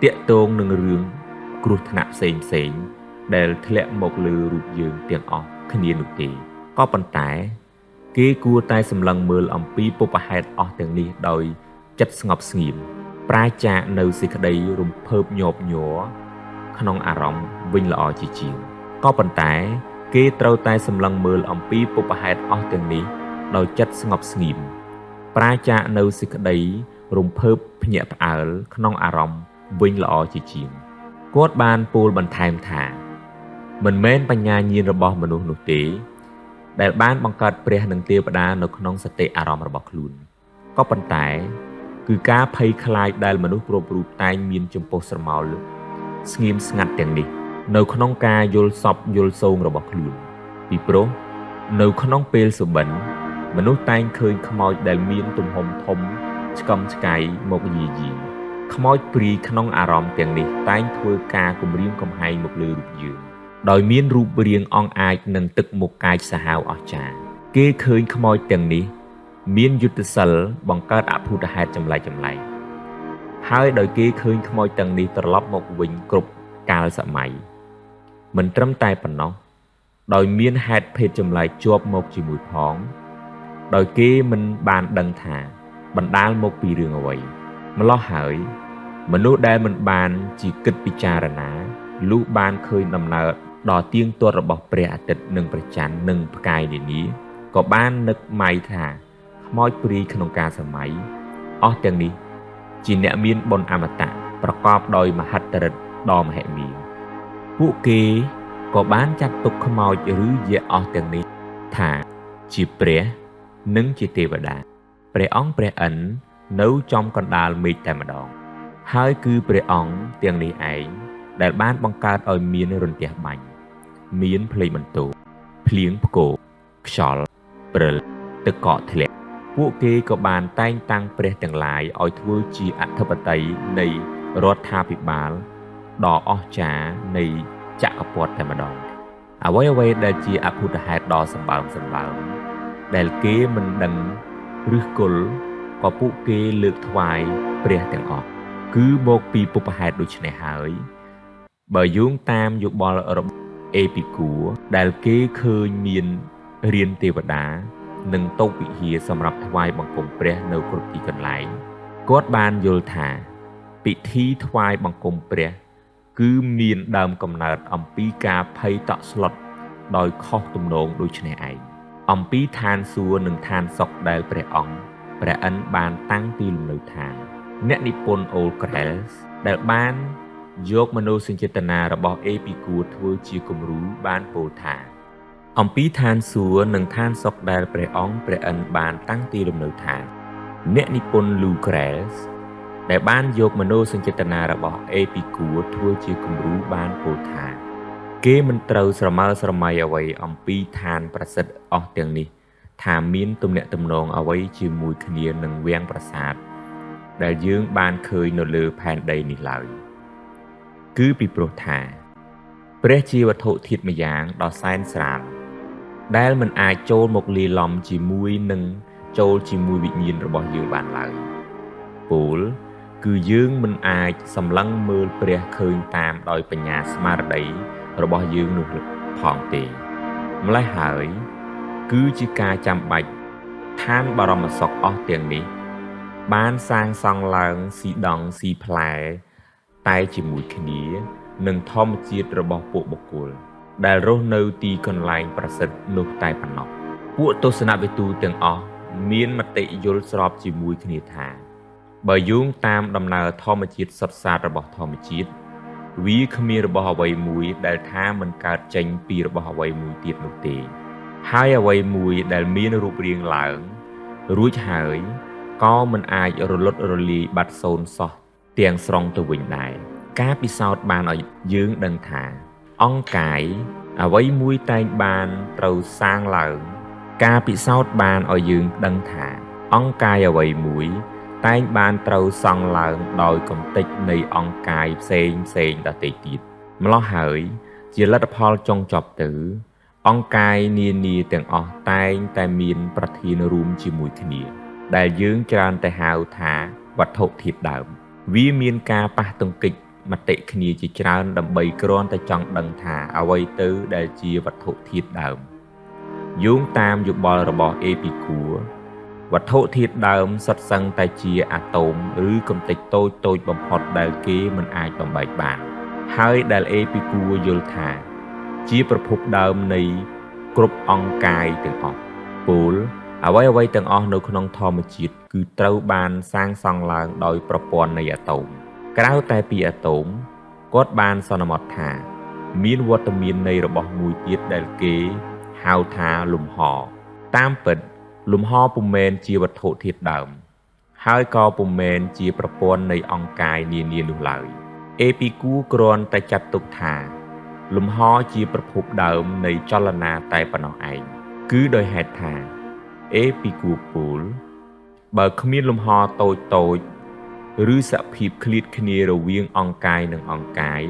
S1: តាក់ទងនឹងរឿងគ្រោះថ្នាក់ផ្សេងដែលធ្លាក់មកលើរូបយើងទាំងអស់គ្នានោះទេក៏ប៉ុន្តែគេគួរតែសម្លឹងមើលអំពីពុព្វហេតុអស់ទាំងនេះដោយចិត្តស្ងប់ស្ងៀមប្រាចាកនៅសេចក្តីរំភើបញាប់ញ័រក្នុងអារម្មណ៍វិញល្អជាជាងក៏ប៉ុន្តែគេត្រូវតែសម្លឹងមើលអំពីពុព្វហេតុអស់ទាំងនេះដោយចិត្តស្ងប់ស្ងៀមប្រាចាកនៅសេចក្តីរំភើបភ្ញាក់ផ្អើលក្នុងអារម្មណ៍វិញល្អជាជាងគាត់បានពោលបន្ថែមថាមិនមែនបញ្ញាញាណរបស់មនុស្សនោះទេដែលបានបង្កើតព្រះនិងទេវតានៅក្នុងសតិអារម្មណ៍របស់ខ្លួនក៏ប៉ុន្តែគឺការភ័យខ្លាចដែលមនុស្សគ្រប់រូបតែងមានចំពោះស្រមោលស្ងៀមស្ងាត់ទាំងនេះនៅក្នុងការយល់សពយល់សោងរបស់ខ្លួនពីព្រោះនៅក្នុងពេលសុបិនមនុស្សតែងឃើញខ្មោចដែលមានទំហំធំឆ្កំឆ្កៃមកយាយីខ្មោចព្រីក្នុងអារម្មណ៍ទាំងនេះតែងធ្វើការគំរាមកំហែងមកលើរូបយើងដោយមានរូបរាងអង្អាចនិងទឹកមុខកាយសាហាវអស្ចារ្យគេឃើញខ្មោចទាំងនេះមានយុទ្ធសិលបង្កើតអភូតហេតុចម្លែកហើយដោយគេឃើញខ្មោចទាំងនេះត្រឡប់មកវិញគ្រប់កាលសម័យមិនត្រឹមតែប៉ុណ្ណោះដោយមានហេតុភេទចម្លែកជាប់មកជាមួយផងដោយគេមិនបានដឹងថាបណ្ដាលមកពីរឿងអ្វីម្ល៉េះហើយមនុស្សដែលមិនបានជាគិតពិចារណាលុះបានឃើញដំណើរដ៏ទៀងទាត់របស់ព្រះអាទិត្យនិងព្រះច័ន្ទនិងផ្កាយនានាក៏បាននឹកម៉ៃថាខ្មោចព្រីក្នុងការសម័យអស់ទាំងនេះជាអ្នកមានបុណ្យអមតៈប្រកបដោយមហិទ្ធិឫទ្ធិដ៏មហិមាពួកគេក៏បានចាត់ទុកខ្មោចឬយក្សអស់ទាំងនេះថាជាព្រះនិងជាទេវតាព្រះអង្គព្រះឥន្ទនៅចំកណ្ដាលមេឃតែម្ដងហើយគឺព្រះអង្គទាំងនេះឯងដែលបានបង្កើតឲ្យមានរន្ទះបាញ់មានភ្លេងបន្ទោភ្លៀងផ្គរខ្យល់ព្រិលទឹកកកធ្លាក់ពួកគេក៏បានតែងតាំងព្រះទាំងឡាយឲ្យធ្វើជាអធិបតីនៃរដ្ឋាភិបាលដ៏អស្ចារ្យនៃចក្រពត្តិតែម្ដងអ្វីដែលជាអភូតហេតុដ៏សម្បើមដែលគេមិនដឹងឬគល់ក៏ពួកគេលើកថ្វាយព្រះទាំងអស់គឺមកពីពុព្វហេតុដូចនេះហើយបើយោងតាមយោបល់របស់អេពីគូដែលគេឃើញមានរានទេវតានិងតូបវិហារសម្រាប់ថ្វាយបង្គំព្រះនៅគ្រប់ទីកន្លែងគាត់បានយល់ថាពិធីថ្វាយបង្គំព្រះគឺមានដើមកំណើតអំពីការភ័យតក់ស្លុតដោយខុសទំនងដូចនេះឯងអំពីឋានសួគ៌និងឋានសុខដែលព្រះអង្គព្រះឥន្ទបានតាំងទីលំនៅឋានអ្នកនិពន្ធអូលក្រែលដែលបានយកមនោសញ្ចេតនារបស់អេពីគូធ្វើជាគំរូបានពោលថាអំពីឋានសួគ៌និងឋានសុខដែលព្រះអង្គព្រះឥន្ទបានតាំងទីលំនៅឋានអ្នកនិពន្ធលូក្រែលដែលបានយកមនោសញ្ចេតនារបស់អេពីគូធ្វើជាគំរូបានពោលថាគេមិនត្រូវស្រមើស្រមៃអ្វីអំពីឋានប្រសិទ្ធអស់ទាំងនេះថាមានទំនាក់ទំនងអ្វីជាមួយគ្នានឹងវាំងប្រាសាទដែលយើងបានឃើញនៅលើផែនដីនេះឡើយគឺពីព្រោះថាព្រះជាវត្ថុធាតុម្យ៉ាងដ៏សែនស្រាលដែលមិនអាចចូលមកលាយឡំជាមួយនឹងចូលជាមួយវិញ្ញាណរបស់យើងបានឡើយពោល គឺយើងមិនអាចសម្លឹងមើលព្រះឃើញតាមដោយបញ្ញាស្មារតីរបស់យើងនោះផងទេម្ល៉េះហើយគឺជាការចាំបាច់ឋានបរមសុខអស់ទាំងនេះបានសាងសង់ឡើងស៊ីដង់ស៊ីផ្លែតែជាមួយគ្នានឹងធម្មជាតិរបស់ពួកបុគ្គលដែលរស់នៅទីកន្លែងប្រសិទ្ធនោះតែប៉ុណ្ណោះពួកទស្សនវិទូទាំងអស់មានមតិយល់ស្របជាមួយគ្នាថាបើយោងតាមដំណើរធម្មជាតិសុទ្ធសាធរបស់ធម្មជាតិវាគ្មានរបស់អ្វីមួយដែលថាមិនកើតចេញពីរបស់អ្វីមួយទៀតនោះទេហើយអ្វីមួយដែលមានរូបរាងឡើងរួចហើយក៏មិនអាចរលត់រលាយបាត់សូន្យសោះទាំងស្រុងទៅវិញដែរការពិសោធន៍បានឲ្យយើងដឹងថាអង្គកាយអ្វីមួយតែងបានត្រូវសាងឡើងការពិសោធន៍បានឲ្យយើងដឹងថាអង្គកាយអ្វីមួយតែងបានត្រូវសង់ឡើងដោយកំតិចនៃអង្គកាយផ្សេងដទៃទៀតម្ល៉េះហើយជាលទ្ធផលចុងចប់ទៅអង្គកាយនានាទាំងអស់តែងតែមានប្រធានរួមជាមួយគ្នាដែលយើងច្រើនតែហៅថាវត្ថុធាតុដើមវាមានការប៉ះទង្គិចមតិគ្នាជាច្រើនដើម្បីគ្រាន់តែចង់ដឹងថាអ្វីទៅដែលជាវត្ថុធាតុដើមយោងតាមយោបល់របស់អេពីគួរវត្ថុធាតុដើមសុទ្ធសឹងតែជាអាតូមឬកំទេចតូចបំផុតដែលគេមិនអាចបំបែកបានហើយដែលអេពីគួរយល់ថាជាប្រភពដើមនៃគ្រប់អង្គកាយទាំងអស់ពលអ្វីទាំងអស់នៅក្នុងធម្មជាតិគឺត្រូវបានសាងសង់ឡើងដោយប្រព័ន្ធនៃអាតូមក្រៅតែពីអាតូមគាត់បានសន្មតថាមានវត្តមាននៃរបស់មួយទៀតដែលគេហៅថាលំហតាមពិតលំហពុំមែនជាវត្ថុធាតុដើមហើយក៏ពុំមែនជាប្រព័ន្ធនៃអង្គកាយនានានោះឡើយអេពីគួរគ្រាន់តែចាត់ទុកថាលំហជាប្រភពដើមនៃចលនាតែប៉ុណ្ណោះឯងគឺដោយហេតុថាអេពីគួរពូលបើគ្មានលំហតូចឬសភាពឃ្លាតគ្នារវាងអង្គកាយនិងអង្គកាយ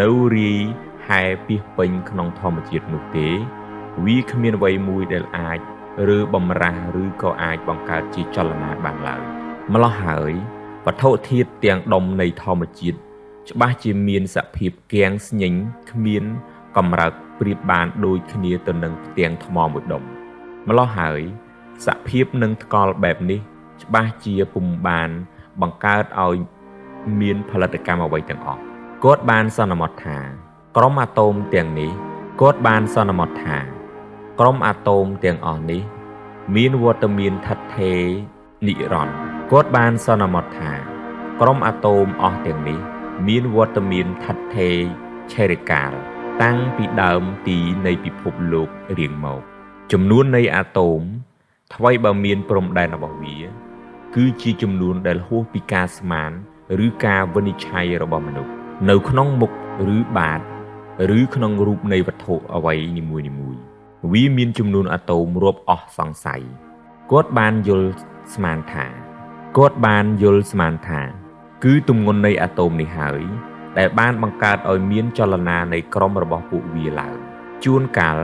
S1: នៅរាយហែពាសពេញក្នុងធម្មជាតិនោះទេវាគ្មានអ្វីមួយដែលអាចឬបំរាស់ឬក៏អាចបង្កើតជាចលនាបានឡើយម្ល៉េះហើយវត្ថុធាតុទាំងដុំនៃធម្មជាតិច្បាស់ជាមានសភាពគាំងស្ញែងគ្មានកម្រើកប្រៀបបានដូចគ្នាទៅនឹងផ្ទាំងថ្មមួយដុំម្ល៉េះហើយសភាពនឹងថ្កល់បែបនេះច្បាស់ជាពុំបានបង្កើតឲ្យមានផលិតកម្មអ្វីទាំងអស់គាត់បានសន្មតថាក្រុមអាតូមទាំងនេះទាំងអស់នេះមានវត្តមានឋិតថេរនិរន្តរ៍គាត់បានសន្មតថាក្រុមអាតូមអស់ទាំងនេះមានវត្តមានឋិតថេរឆេរិកាលតាំងពីដើមទីនៃពិភពលោករៀងមកចំនួននៃអាតូមថ្មីបើមានព្រំដែនរបស់វាគឺជាចំនួនដែលហួសពីការស្មានឬការវិនិច្ឆ័យរបស់មនុស្សនៅក្នុងមុខឬបាតឬក្នុងរូបនៃវត្ថុអ្វីនីមួយវាមានចំនួនអាតូមរាប់អស់សង្ស័យគាត់បានយល់ស្មានថាគឺទម្ងន់នៃអាតូមនេះហើយដែលបានបង្កើតឲ្យមានចលនានៃក្រុមរបស់ពួកវាឡើងជួនកាល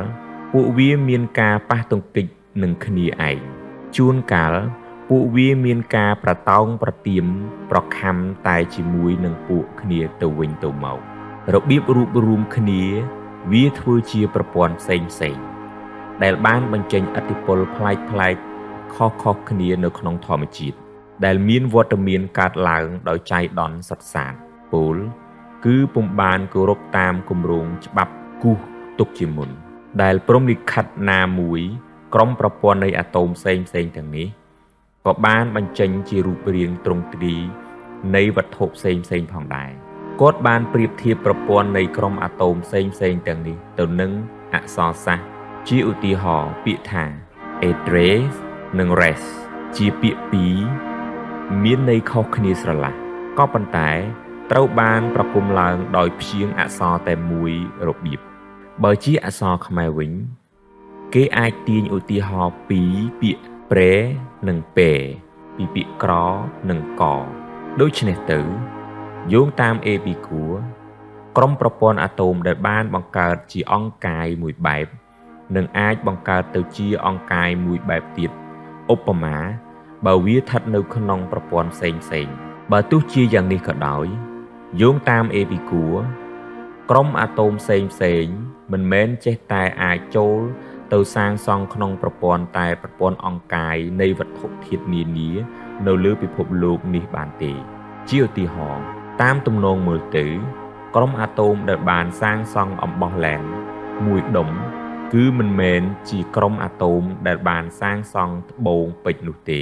S1: ពួកវាមានការប៉ះទង្គិចនឹងគ្នាឯងជួនកាលពួកវាមានការប្រតោងប្រទៀមប្រខំតែជាមួយនឹងពួកគ្នាទៅវិញទៅមករបៀបរួបរวมគ្នាវាធ្វើជាប្រព័ន្ធផ្សេងដែលបានបញ្ចេញឥទ្ធិពលប្លែកខុសគ្នានៅក្នុងធម្មជាតិដែលមានវត្តមានកើតឡើងដោយចៃដន្យសុទ្ធសាធពលគឺពុំបានគោរពតាមគម្រោងច្បាប់គូសទុកជាមុនដែលព្រំលិខិតណាមួយក្រុមប្រព័ន្ធនៃអាតូមផ្សេងទាំងនេះក៏បានបញ្ចេញជារូបរាងទ្រង់ទ្រីនៃវត្ថុផ្សេងផងដែរគាត់បានប្រៀបធៀបប្រព័ន្ធនៃក្រុមអាតូមផ្សេងទាំងនេះទៅនឹងអក្សរសាស្ត្រជាឧទាហរណ៍ពាក្យថា address និង res ជាពាក្យពីរមានន័យខុសគ្នាស្រឡះក៏ប៉ុន្តែត្រូវបានប្រគំឡើងដោយព្យាង្គអក្សរតែមួយរបៀបបើជាអក្សរខ្មែរវិញគេអាចទាញឧទាហរណ៍ពីពាក្យប្រែនិងពេពីពាក្យក្រនិងកដូច្នេះទៅយោងតាមអេពីគួរក្រុមប្រព័ន្ធអាតូមដែលបានបង្កើតជាអង្គកាយមួយបែបនឹងអាចបង្កើតទៅជាអង្គកាយមួយបែបទៀតឧបមាបើវាស្ថិតនៅក្នុងប្រព័ន្ធផ្សេង បើទោះជាយ៉ាងនេះក៏ដោយយោងតាមអេពីគួរក្រុមអាតូមផ្សេងមិនមែនចេះតែអាចចូលទៅសាងសង់ក្នុងប្រព័ន្ធតែប្រព័ន្ធអង្គកាយនៃវត្ថុធាតុនានានៅលើពិភពលោកនេះបានទេជាឧទាហរណ៍តាមទំនងមើលទៅក្រុមអាតូមដែលបានសាងសង់អំបោះឡែនមួយដុំគឺមិនមែនជាក្រុមអាតូមដែលបានសាងសង់ត្បូងពេជ្រនោះទេ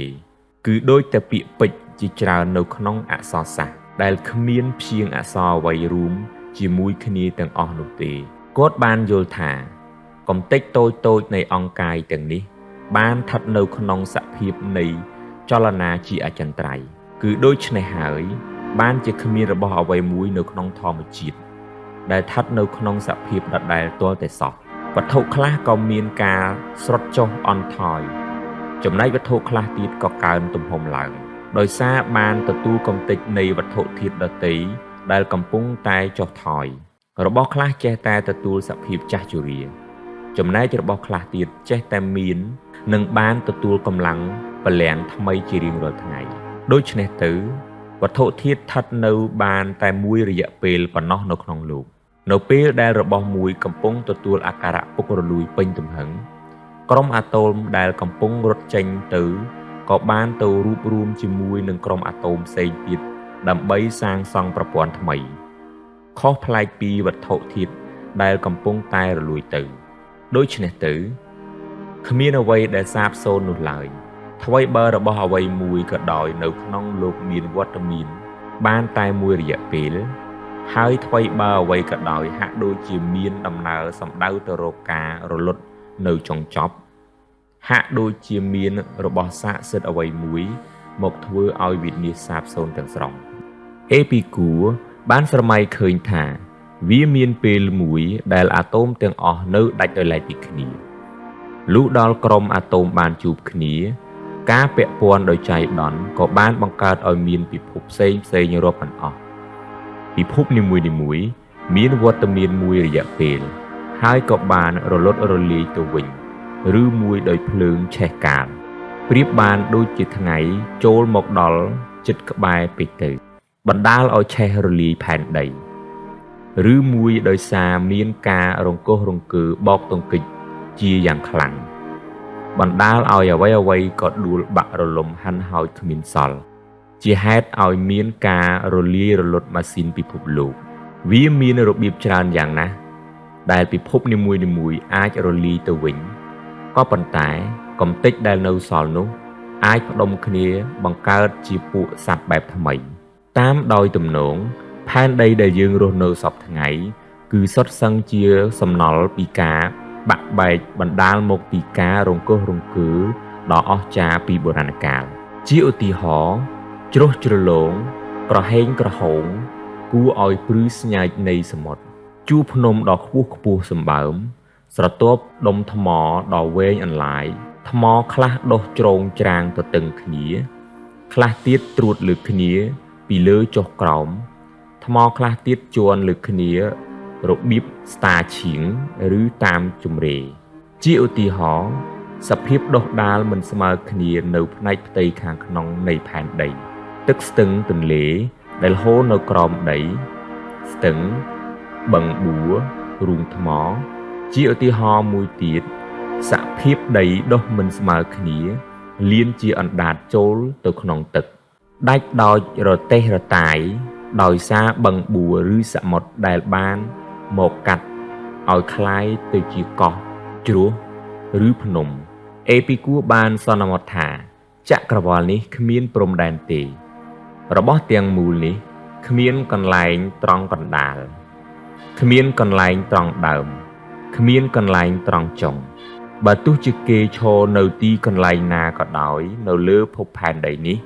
S1: គឺដូចតែពាក្យពេចន៍ជាច្រើននៅក្នុងអក្សរសាស្ត្រដែលគ្មានព្យាង្គអក្សរអ្វីរួមជាមួយគ្នាទាំងអស់នោះទេគាត់បានយល់ថាកំទេចតូចនៃអង្គកាយទាំងនេះបានស្ថិតនៅក្នុងសភាពនៃចលនាជាអចិន្ត្រៃយ៍គឺដូច្នេះហើយបានជាគ្មានរបស់អ្វីមួយនៅក្នុងធម្មជាតិដែលស្ថិតនៅក្នុងសភាពដដែលទាល់តែសោះវត្ថុខ្លះក៏មានការស្រុតចុះអន់ថយចំណែកវត្ថុខ្លះទៀតក៏កើនទំហំឡើងដោយសារបានទទួលកំទេចនៃវត្ថុធាតុដទៃដែលកំពុងតែចុះថយរបស់ខ្លះចេះតែទទួលសភាពចាស់ជរាចំណែករបស់ខ្លះទៀតចេះតែមាននិងបានទទួលកម្លាំងពលំថ្មីជារៀងរាល់ថ្ងៃដូច្នេះទៅវត្ថុធាតុស្ថិតនៅបានតែមួយរយៈពេលប៉ុណ្ណោះនៅក្នុងលោកនៅពេលដែលរបស់មួយកំពុងទទួលអាការៈពុករលួយពេញទំហឹងក្រុមអាតូមដែលកំពុងរត់ចេញទៅក៏បានទៅរួបរวมជាមួយនឹងក្រុមអាតូមផ្សេងទៀតដើម្បីសាងសង់ប្រព័ន្ធថ្មីខុសប្លែកពីវត្ថុធាតុដែលកំពុងតែរលួយទៅដូច្នេះទៅគ្មានអ្វីដែលសាបសូន្យនោះឡើយថ្វីបើរបស់អ្វីមួយក៏ដោយនៅក្នុងលោកមានវត្តមានបានតែមួយរយៈពេលហើយថ្វីបើអ្វីក៏ដោយហាក់ដូចជាមានដំណើរសម្ដៅទៅរកការរលត់នៅចុងចប់ហាក់ដូចជាមានរបស់ស័ក្តិសិទ្ធិអ្វីមួយមកធ្វើឲ្យវិញ្ញាណសាបសូន្យទាំងស្រុងអេពីគួរបានស្រមៃឃើញថាវាមានពេលមួយដែលអាតូមទាំងអស់នៅដាច់ដោយឡែកពីគ្នាលុះដល់ក្រុមអាតូមបានជួបគ្នាការពាក់ព័ន្ធដោយចៃដន្យក៏បានបង្កើតឲ្យមានពិភពផ្សេងរាប់មិនអស់ពិភពនីមួយៗមានវត្តមានមួយរយៈពេលហើយក៏បានរលត់រលាយទៅវិញឬមួយដោយភ្លើងឆេះកាលប្រៀបបានដូចជាថ្ងៃចូលមកដល់ជិតក្បែរពេកទៅបណ្ដាលឲ្យឆេះរលាយផែនដីឬមួយដោយសារមានការរង្គោះរង្គើបោកទង្គិចជាយ៉ាងខ្លាំងបណ្ដាលឲ្យអ្វីក៏ដួលបាក់រលំហិនហោចគ្មានសល់ជាហេតុឲ្យមានការរលាយរលត់ម៉ាស៊ីនពិភពលោកវាមានរបៀបច្រើនយ៉ាងណាស់ដែលពិភពនីមួយអាចរលាយទៅវិញក៏ប៉ុន្តែកំទេចដែលនៅសល់នោះអាចផ្ដុំគ្នាបង្កើតជាពួកសត្វបែបថ្មីតាមដោយទំនងផែនដីដែលយើងរស់នៅសពថ្ងៃគឺសុទ្ធសឹងជាសំណល់ពីការបាក់បែកបណ្ដាលមកពីការរង្គោះរង្គើដ៏អស្ចារ្យពីបុរាណកាលជាឧទាហរណ៍ជ្រុះជ្រលងក្រហេងក្រហមគួរឲ្យព្រឺស្ញាច់នៃសមុទ្រជួរភ្នំដ៏ខ្ពស់សម្បើមស្រទាប់ដុំថ្មដ៏វែងអន្លាយថ្មខ្លះដុះជ្រងច្រាងទទឹងគ្នាខ្លះទៀតត្រួតលើគ្នាពីលើចុះក្រោមថ្មខ្លះទៀតជាន់លើគ្នារបៀបស្តាឈៀងឬតាមជំរេជាឧទាហរណ៍សភាពដុះដាលមិនស្មើគ្នានៅផ្នែកផ្ទៃខាងក្នុងនៃផែនដីទឹកស្ទឹងទន្លេដែលហូរនៅក្រោមដីស្ទឹងបឹងបួររូងថ្មជាឧទាហរណ៍មួយទៀតសភាពដីដុះមិនស្មើគ្នាលៀនជាអណ្ដាតចូលទៅក្នុងទឹកដាច់ដោយរទេះរតាយដោយសារបឹងបួរឬសមុទ្រដែលបានមកកាត់ឲ្យคล้ายទៅជាកោះជ្រោះឬភ្នំអេពីគួរបានសន្មតថាចក្រវាឡនេះគ្មានព្រំដែនទេរបស់ទាំងមូលនេះគ្មានកន្លែងត្រង់កណ្ដាលគ្មានកន្លែងត្រង់ដើមគ្មានកន្លែងត្រង់ចុងបើទោះជាគេឈរនៅទីកន្លែងណាក៏ដោយនៅលើភពផែនដីនេះ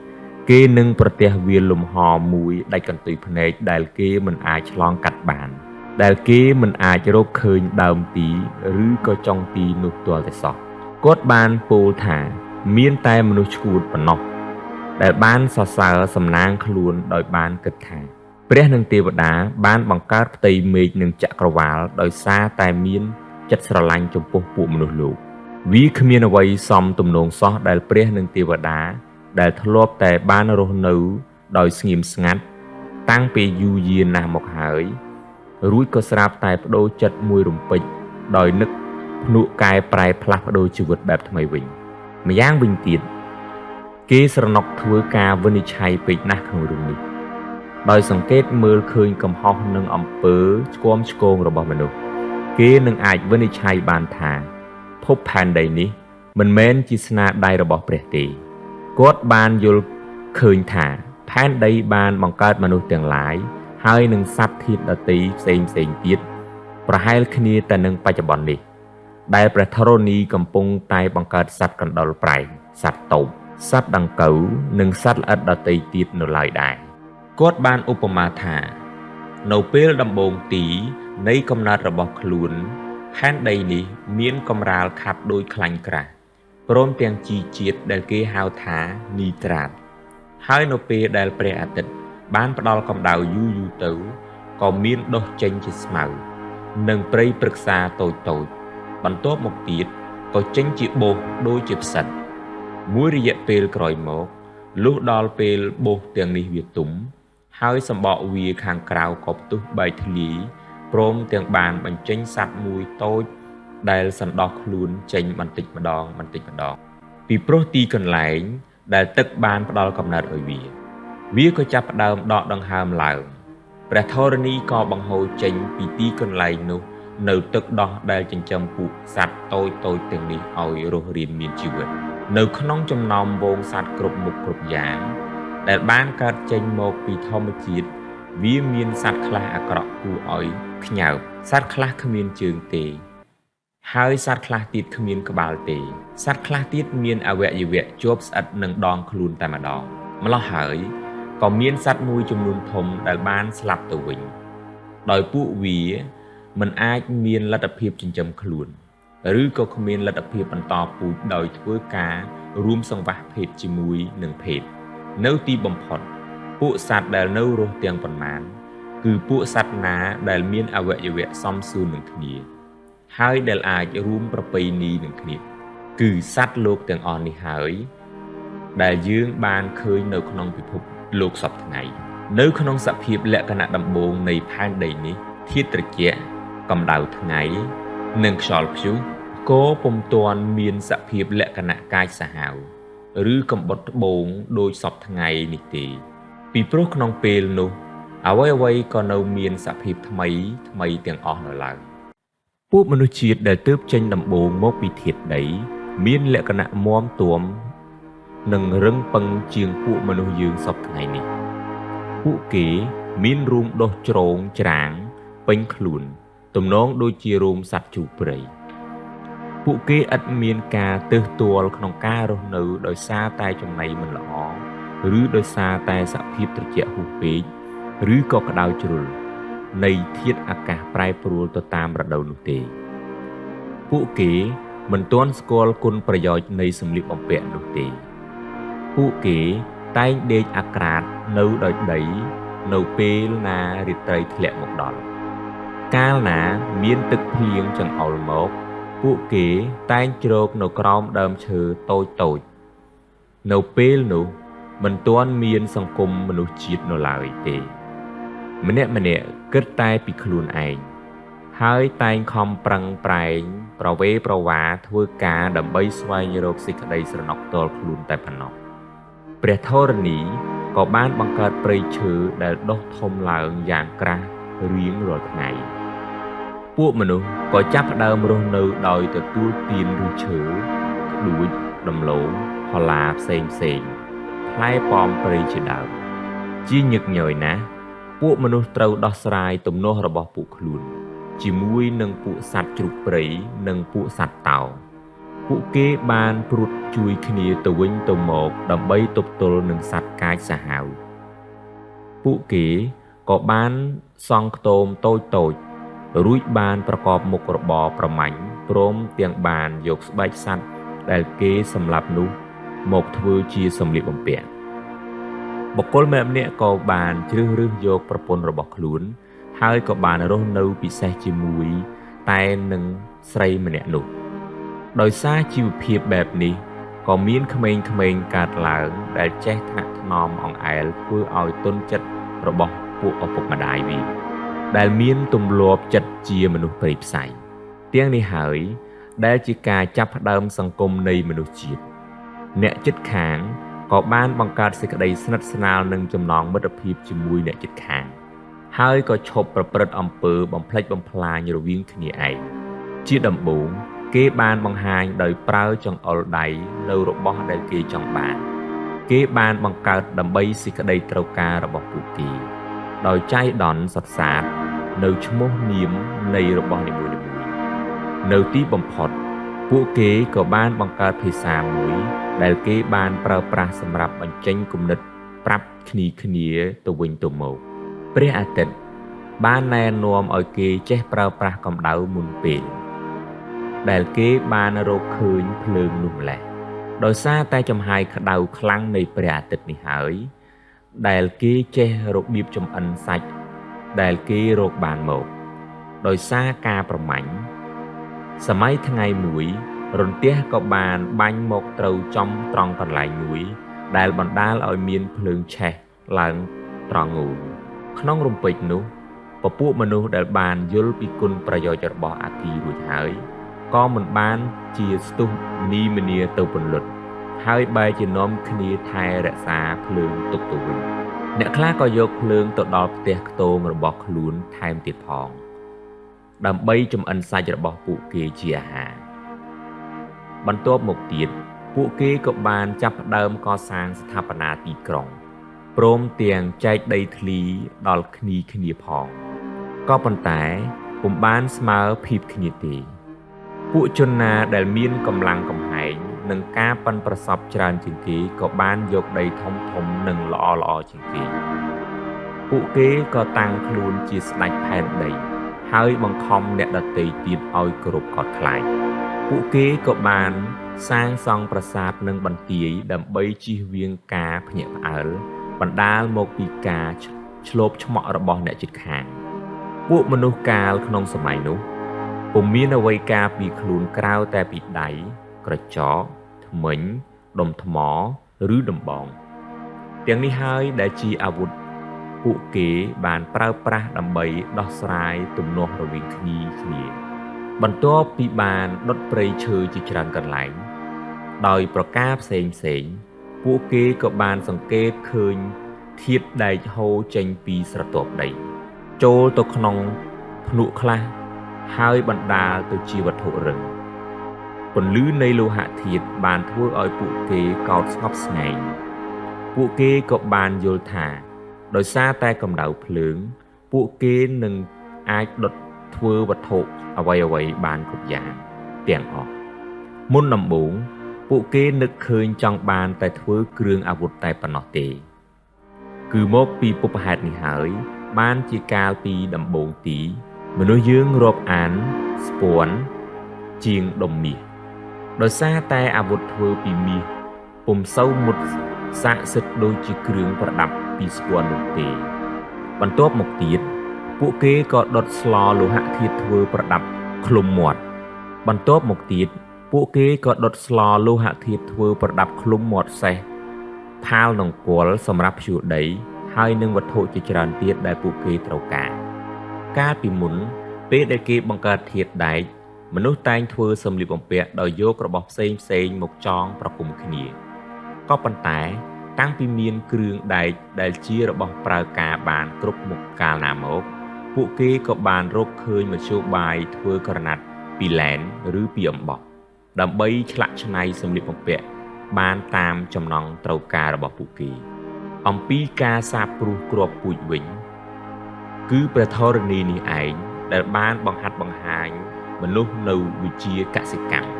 S1: គេនឹងប្រទះវាលលំហមួយដាច់កន្ទុយភ្នែកដែលគេមិនអាចឆ្លងកាត់បានដែលគេមិនអាចរកឃើញដើមទីឬក៏ចុងទីនោះទាល់តែសោះគាត់បានពោលថាមានតែមនុស្សឈួតប៉ុណ្ណោះដែលបានសរសើរសំណាងខ្លួនដោយបានគិតថាព្រះនិងទេវតាបានបង្កើតផ្ទៃមេឃនិងចក្រវាឡដោយសារតែមានចិត្តស្រឡាញ់ចំពោះពួកមនុស្សលោកវាគ្មានអ្វីសមទំនងសោះដែលព្រះនិងទេវតាដែលធ្លាប់តែបានរស់នៅ ដោយស្ងៀមស្ងាត់តាំងពីយូរយារណាស់មកហើយរួចក៏ស្រាប់តែបដូរចិត្តមួយរំពេចដោយនឹកភ្នក់កែប្រែផ្លាស់ប្ដូរជីវិតបែបថ្មីវិញម្យ៉ាងវិញទៀតគេស្រណុកធ្វើការវិនិច្ឆ័យពេកណាស់ក្នុងរឿងនេះដោយសង្កេតមើលឃើញកំហុសនិងអំពើឆ្គាំឆ្គងរបស់មនុស្សគេនឹងអាចវិនិច្ឆ័យបានថាភពផែនដីនេះមិនមែនជាស្នាដៃរបស់ព្រះទេគាត់បានយល់ឃើញថាផែនដីបានបង្កើតមនុស្សទាំងឡាយហើយនឹងសត្វធាតុដទៃផ្សេងទៀតប្រហែលគ្នាទៅនឹងបច្ចុប្បន្ននេះដែលព្រះធរណីកំពុងតែបង្កើតសត្វកណ្ដុរប្រែងសត្វតូបសត្វដង្កូវនិងសត្វល្អិតដទៃទៀតនៅឡើយដែរគាត់បានឧបមាថានៅពេលដំបូងទីនៃកំណើតរបស់ខ្លួនផែនដីនេះមានកម្រាលខាត់ដោយខ្លាញ់ក្រាស់ព្រមទាំងជីជាតិដែលគេហៅថានីត្រាតហើយនៅពេលដែលព្រះអាទិត្យបានផ្ដល់កម្ដៅយូរទៅក៏មានដុះចេញជាស្មៅនិងព្រៃព្រឹក្សាតូចបន្ទាប់មកទៀតក៏ចេញជាបូសដូចជាផ្សិតមួយរយៈពេលក្រោយមកលុះដល់ពេលបូសទាំងនេះវាទុំហើយសម្បកវាខាងក្រៅក៏ផ្ទុះបែកធ្លាយព្រមទាំងបានបញ្ចេញសត្វមួយតូចដែលសណ្ដោះខ្លួនចេញបន្តិចម្ដងពីព្រោះទីកន្លែងដែលទឹកបានផ្ដល់កំណើតឲ្យវាក៏ចាប់ផ្ដើមដកដង្ហើមឡើងព្រះធរណីក៏បង្ហូរចេញពីទីកន្លែងនោះនៅទឹកដោះដែលចិញ្ចឹមពួកសត្វតូចទាំងនេះឲ្យរស់រានមានជីវិតនៅក្នុងចំណោមហ្វូងសត្វគ្រប់មុខគ្រប់យ៉ាងដែលបានកើតចេញមកពីធម្មជាតិវាមានសត្វខ្លះអាក្រក់គួរឲ្យខ្ញាប់សត្វខ្លះគ្មានជើងទេហើយសត្វខ្លះទៀតគ្មានក្បាលទេសត្វខ្លះទៀតមានអវយវៈជាប់ស្អិតនឹងដងខ្លួនតែម្ដងម្ល៉េះហើយក៏មានសត្វមួយចំនួនធំដែលបានស្លាប់ទៅវិញដោយពួកវាមិនអាចមានលទ្ធភាពចិញ្ចឹមខ្លួនឬក៏គ្មានលទ្ធភាពបន្តពូជដោយធ្វើការរួមសង្វាស់ភេទជាមួយនឹងភេទនៅទីបំផុតពួកសត្វដែលនៅរស់ទាំងប៉ុន្មានគឺពួកសត្វណាដែលមានអវយវៈសមសួននឹងគ្នាហើយដែលអាចរួមប្រពៃណីនឹងគ្នាគឺសត្វលោកទាំងអស់នេះហើយដែលយើងបានឃើញនៅក្នុងពិភពលោកសពថ្ងៃនៅក្នុងសភាពលក្ខណៈដំបូងនៃផែនដីនេះធាតុត្រជាក់កម្ដៅថ្ងៃនិងខ្យល់ព្យុះក៏ពុំទាន់មានសភាពលក្ខណៈកាចសាហាវឬកំបុតត្បូងដូចសពថ្ងៃនេះទេពីព្រោះក្នុងពេលនោះអ្វីក៏នៅមានសភាពថ្មីទាំងអស់នៅឡើយពួកមនុស្សជាតិដែលទើបចេញដំបូងមកពីធាតុដីមានលក្ខណៈមាំទាំនិងរឹងប៉ឹងជាងពួកមនុស្សយើងសពថ្ងៃនេះពួកគេមានរូមដុះជ្រងច្រាងពេញខ្លួនទំនងដូចជារូមសត្វជ្រូកព្រៃពួកគេឥតមានការទើសទាល់ក្នុងការរស់នៅដោយសារតែចំណីមិនល្អឬដោយសារតែសភាពត្រជាក់ហួសពេកឬក៏ក្តៅជ្រុលនៃធាតុអាកាសប្រែប្រួលទៅតាមរដូវនោះទេពួកគេមិនទាន់ស្គាល់គុណប្រយោជន៍នៃសម្លៀកបំពាក់នោះទេពួកគេតែងដេកអាក្រាតនៅដោយដីនៅពេលណារាត្រីធ្លាក់មកដល់កាលណាមានទឹកភ្លៀងចង្អុលមកពួកគេតែងជ្រកនៅក្រោមដើមឈើតូចនៅពេលនោះមិនទាន់មានសង្គមមនុស្សជាតិនៅឡើយទេម្នាក់គិតតែពីខ្លួនឯងហើយតែងខំប្រឹងប្រែងប្រវេប្រវាធ្វើការដើម្បីស្វែងរកសេចក្តីស្រណុកផ្ទាល់ខ្លួនតែប៉ុណ្ណោះព្រះធរណីក៏បានបង្កើតព្រៃឈើដែលដុះធំឡើងយ៉ាងក្រាស់រៀងរាល់ថ្ងៃពួកមនុស្សក៏ចាប់ផ្ដើមរស់នៅដោយទទួលទានឫសឈើក្ដួចដំឡូងផល្លាផ្សេងផ្លែប៉ោមព្រៃជាដើមជាញឹកញយណាស់ពួកមនុស្សត្រូវដោះស្រាយទំនាស់របស់ពួកខ្លួនជាមួយនឹងពួកសត្វជ្រូកព្រៃនិងពួកសត្វតោពួកគេបានព្រួតជួយគ្នាទៅវិញទៅមកដើម្បីទប់ទល់នឹងសត្វកាចសាហាវពួកគេក៏បានសង់ខ្ទមតូចរួចបានប្រកបមុខរបរប្រមាញ់ព្រមទាំងបានយកស្បែកសត្វដែលគេសម្លាប់នោះមកធ្វើជាសម្លៀកបំពាក់បុគ្គលម្នាក់ក៏បានជ្រើសរើសយកប្រពន្ធរបស់ខ្លួនហើយក៏បានរស់នៅពិសេសជាមួយតែនឹងស្រីម្នាក់នោះដោយសារជីវភាពបែបនេះក៏មានក្មេងៗកើតឡើងដែលចេះថ្នាក់ថ្ន មអង្អែលធ្វើឲ្យទុនចិត្តរបស់ពួកឪពុកម្ដាយវាដែលមានទម្លាប់ចិត្តជាមនុស្សព្រៃផ្សៃទាំងនេះហើយដែលជាការចាប់ផ្ដើមសង្គមនៃមនុស្សជាតិអ្នកជិតខាងក៏បានបង្កើតសេចក្តីស្និទ្ធស្នាលនិងចំណងមិត្តភាពជាមួយអ្នកជិតខាងហើយក៏ឈប់ប្រព្រឹត្តអំពើបំផ្លិចបំផ្លាញរវាងគ្នាឯងជាដំបូងគេបានបង្ហាញដោយប្រើចង្អុលដៃនៅរបស់ដែលគេចង់បានគេបានបង្កើតដើម្បីសេចក្តីត្រូវការរបស់ពួកគេដោយចៃដន្យសុទ្ធសាធនៅឈ្មោះនាមនៃរបស់នីមួយៗនៅទីបំផុតពួកគេក៏បានបង្កើតភាសាមួយដែលគេបានប្រើប្រាស់សម្រាប់បញ្ចេញគំនិតប្រាប់គ្នាទៅវិញទៅមកព្រះអាទិត្យបានណែនាំឲ្យគេចេះប្រើប្រាស់កម្ដៅមុនពេលដែលគេបានរកឃើញភ្លើងនោះម្ល៉េះដោយសារតែចំហាយក្តៅខ្លាំងនៃព្រះអាទិត្យនេះហើយដែលគេចេះរបៀបចម្អិនសាច់ដែលគេរកបានមកដោយសារការប្រមាញ់សម័យថ្ងៃមួយរន្ទះក៏បានបាញ់មកត្រូវចំត្រង់កន្លែងមួយដែលបណ្ដាលឲ្យមានភ្លើងឆេះឡើងត្រង់នោះក្នុងរំពេចនោះពពួកមនុស្សដែលបានយល់ពីគុណប្រយោជន៍របស់អគាររួចហើយក៏មិនបានជាស្ទុះមនីទៅពន្លត់ហើយបែរជានាំគ្នាថែរក្សាភ្លើងទុកទៅវិញអ្នកខ្លះក៏យកភ្លើងទៅដល់ផ្ទះខ្ទមរបស់ខ្លួនថែមទៀតផងដើម្បីចម្អិនសាច់របស់ពួកគេជាអាហារបន្ទាប់មកទៀតពួកគេក៏បានចាប់ផ្ដើមកសាងស្ថាបនាទីក្រុងព្រមទាំងចែកដីធ្លីដល់គ្នាផងក៏ប៉ុន្តែពុំបានស្មើភាពគ្នាទេពួកជនណាដែលមានកម្លាំងកំហែងនិងការប៉ិនប្រសប់ច្រើនជាងគេក៏បានយកដីធំនិងល្អជាងគេពួកគេក៏តាំងខ្លួនជាស្ដេចផែនដីហើយបង្ខំអ្នកដទៃទៀតឲ្យគោរពកោតខ្លាចពួកគេក៏បានសាងសង់ប្រាសាទនិងបន្ទាយដើម្បីជៀសវាងការភ្ញាក់ផ្អើលបណ្ដាលមកពីការឆ្លូបឆ្មក់របស់អ្នកជិតខាងពួកមនុស្សកាលក្នុងសម័យនោះពុំមានអ្វីការពីខ្លួនក្រៅតែពីដៃក្រចកធ្មេញដុំថ្មឬដំបងទាំងនេះហើយដែលជាអាវុធពួកគេបានប្រើប្រាស់ដើម្បីដោះស្រាយទំនាស់រវាងគ្នាបន្ទាប់ពីបានដុតព្រៃឈើជាច្រើនកន្លែងដោយប្រការផ្សេងពួកគេក៏បានសង្កេតឃើញធាតុដែកហូរចេញពីស្រទាប់ដីចូលទៅក្នុងភ្នក់ខ្លះហើយបណ្ដាលទៅជាវត្ថុរឹងពន្លឺនៃលោហៈធាតុបានធ្វើឲ្យពួកគេកោតស្ងប់ស្ងាត់ពួកគេក៏បានយល់ថាដោយសារតែកម្ដៅភ្លើងពួកគេនឹងអាចដុតធ្វើវត្ថុអ្វីបានគ្រប់យ៉ាងទាំងអស់មុនដំបូងពួកគេនឹកឃើញចង់បានតែធ្វើគ្រឿងអាវុធតែប៉ុណ្ណោះទេគឺមកពីពុព្វហេតុនេះហើយបានជាកាលពីដំបូងទីមនុស្សយើងរាប់អានស្ពាន់ជាងដុំមាសដោយសារតែអាវុធធ្វើពីមាសពុំសូវមុតស័ក្តិសិទ្ធិដូចជាគ្រឿងប្រដាប់ពីស្ពាន់នោះទេបន្ទាប់មកទៀតពួកគេក៏ដុតស្លលោហៈធាតុធ្វើប្រដាប់ឃ្លុំមាត់បន្ទាប់មកទៀតពួកគេក៏ដុតស្លលោហៈធាតុធ្វើប្រដាប់ឃ្លុំមាត់សេះផាលនង្គ័លសម្រាប់ភ្ជួរដីហើយនឹងវត្ថុជាច្រើនទៀតដែលពួកគេត្រូវការកាលពីមុនពេលដែលគេបង្កើតធាតុដែកមនុស្សតែងធ្វើសម្លៀកបំពាក់ដោយយករបស់ផ្សេងមកចងប្រគំគ្នាក៏ប៉ុន្តែតាំងពីមានគ្រឿងដែកដែលជារបស់ប្រើការបានគ្រប់មុខកាលណាមកពួកគេក៏បានរកឃើញមធ្យោបាយធ្វើក្រណាត់ពីឡែនឬពីអំបោះដើម្បីឆ្លាក់ឆ្នៃសម្លៀកបំពាក់បានតាមចំណង់ត្រូវការរបស់ពួកគេអំពីការសាបព្រោះគ្រាប់ពូជវិញគឺព្រះធរណីនេះឯងដែលបានបង្ហាត់បង្ហាញមនុស្សនៅវិជ្ជាកសិកម្ម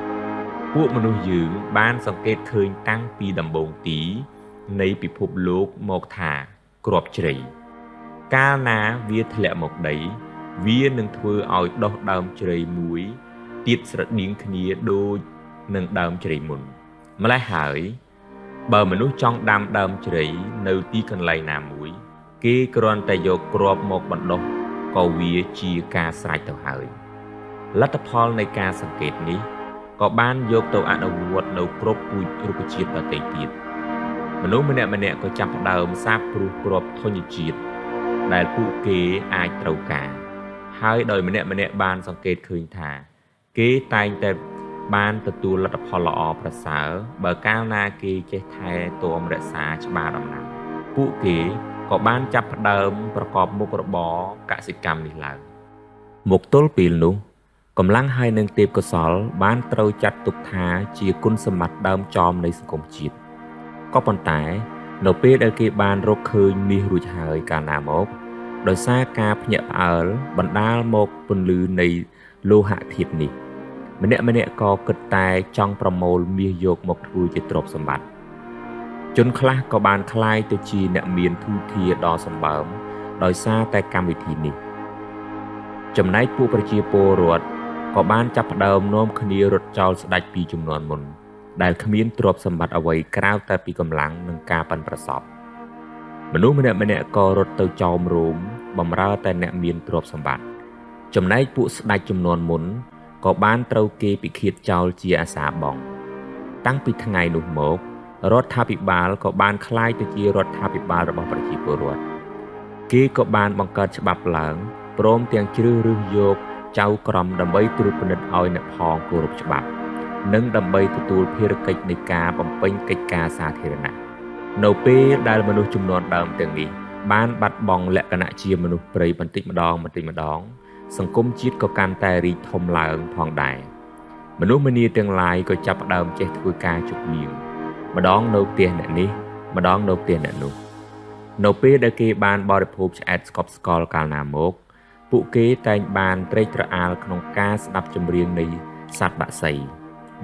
S1: ពួកមនុស្សយើងបានសង្កេតឃើញតាំងពីដំបូងទីនៃពិភពលោកមកថាគ្រាប់ជ្រៃកាលណាវាធ្លាក់មកដីវានឹងធ្វើឲ្យដុះដើមជ្រៃមួយទៀតស្រដៀងគ្នាដូចនឹងដើមជ្រៃមុនម្ល៉េះហើយបើមនុស្សចង់ដាំដើមជ្រៃនៅទីកន្លែងណាមួយគេគ្រាន់តែយកគ្រាប់មកបណ្ដុះក៏វាជាការស្រេចទៅហើយលទ្ធផលនៃការសង្កេតនេះក៏បានយកទៅអនុវត្តនៅគ្រប់ពូជរុក្ខជាតិដទៃទៀត មនុស្សម្នាក់ៗក៏ចាប់ផ្ដើមសាបព្រោះគ្រាប់ធញ្ញជាតិដែលពួកគេអាចត្រូវការហើយដោយម្នាក់ៗបានសង្កេតឃើញថាគេតែងតែបានទទួលលទ្ធផលល្អប្រសើរបើកាលណាគេចេះថែទាំរក្សាច្បារដំណាំពួកគេក៏បានចាប់ផ្ដើមប្រកបមុខរបរកសិកម្មនេះឡើងមកទល់ពេលនោះកម្លាំងហើយនឹងទេពកោសល្យបានត្រូវចាត់ទុកថាជាគុណសម្បត្តិដើមចមនៃសង្គមជាតិក៏ប៉ុន្តែនៅពេលដែលគេបានរកឃើញមាសរួចហើយកាលណាមកដោយសារការភ្ញាក់ផ្អើលបណ្ដាលមកពន្លឺនៃលោហៈធាតុនេះម្នាក់ក៏គិតតែចង់ប្រមូលមាសយកមកធ្វើជាទ្រព្យសម្បត្តិជនខ្លះក៏បានក្លាយទៅជាអ្នកមានធូរធារដ៏សម្បើមដោយសារតែកម្មវិធីនេះចំណែកពួកប្រជាពលរដ្ឋក៏បានចាប់ផ្ដើមនាំគ្នារត់ចោលស្ដេចពីចំនួនមុនដែលគ្មានទ្រព្យសម្បត្តិអ្វីក្រៅតែពីកម្លាំងនិងការប៉ិនប្រសប់មនុស្សម្នាក់ក៏រត់ទៅចោមរោមបម្រើតែអ្នកមានទ្រព្យសម្បត្តិចំណែកពួកស្ដេចចំនួនមុនក៏បានត្រូវគេពិឃាតចោលជាអាសាបងតាំងពីថ្ងៃនោះមករដ្ឋាភិបាលក៏បានក្លាយទៅជារដ្ឋាភិបាលរបស់ប្រជាពលរដ្ឋគេក៏បានបង្កើតច្បាប់ឡើងព្រមទាំងជ្រើសរើសយកចៅក្រមដើម្បីត្រួតពិនិត្យឲ្យអ្នកផងគោរពច្បាប់និងដើម្បីទទួលភារកិច្ចនៃការបំពេញកិច្ចការសាធារណៈនៅពេលដែលមនុស្សចំនួនដើមទាំងនេះបានបាត់បង់លក្ខណៈជាមនុស្សព្រៃបន្តិចម្ដងសង្គមជាតិក៏កាន់តែរីកធំឡើងផងដែរមនុស្សម្នាទាំងឡាយក៏ចាប់ផ្ដើមចេះធ្វើការជប់លៀងម្ដងនៅផ្ទះអ្នកនេះម្ដងនៅផ្ទះអ្នកនោះនៅពេលដែលគេបានបរិភោគឆ្អែតស្កប់ស្កល់កាលណាមកពួកគេតែងបានត្រេកត្រអាលក្នុងការស្ដាប់ចម្រៀងនៃសត្វបក្សី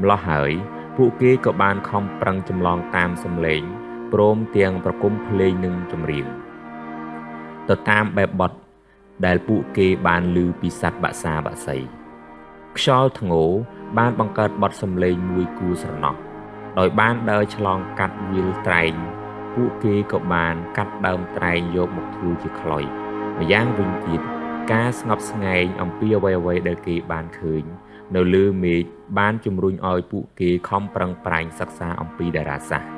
S1: ម្ល៉េះហើយពួកគេក៏បានខំប្រឹងចម្លងតាមសំឡេងព្រមទាំងប្រគំភ្លេងនិងចម្រៀងទៅតាមបែបបទដែលពួកគេបានឮពីសត្វបក្សីខ្យល់ធ្ងោបានបង្កើតបទសំឡេងមួយគួរស្រណោះដោយបានដើរឆ្លងកាត់វាលត្រែងពួកគេក៏បានកាត់ដើមត្រែងយកមកធ្វើជាខ្លុយម្យ៉ាងវិញទៀតការស្ងប់ស្ងាញ់អំពីអ្វីៗដែលគេបានឃើញនៅលើមេឃបានជំរុញឲ្យពួកគេខំប្រឹងប្រែងសិក្សាអំពីតារាសាស្ត្រ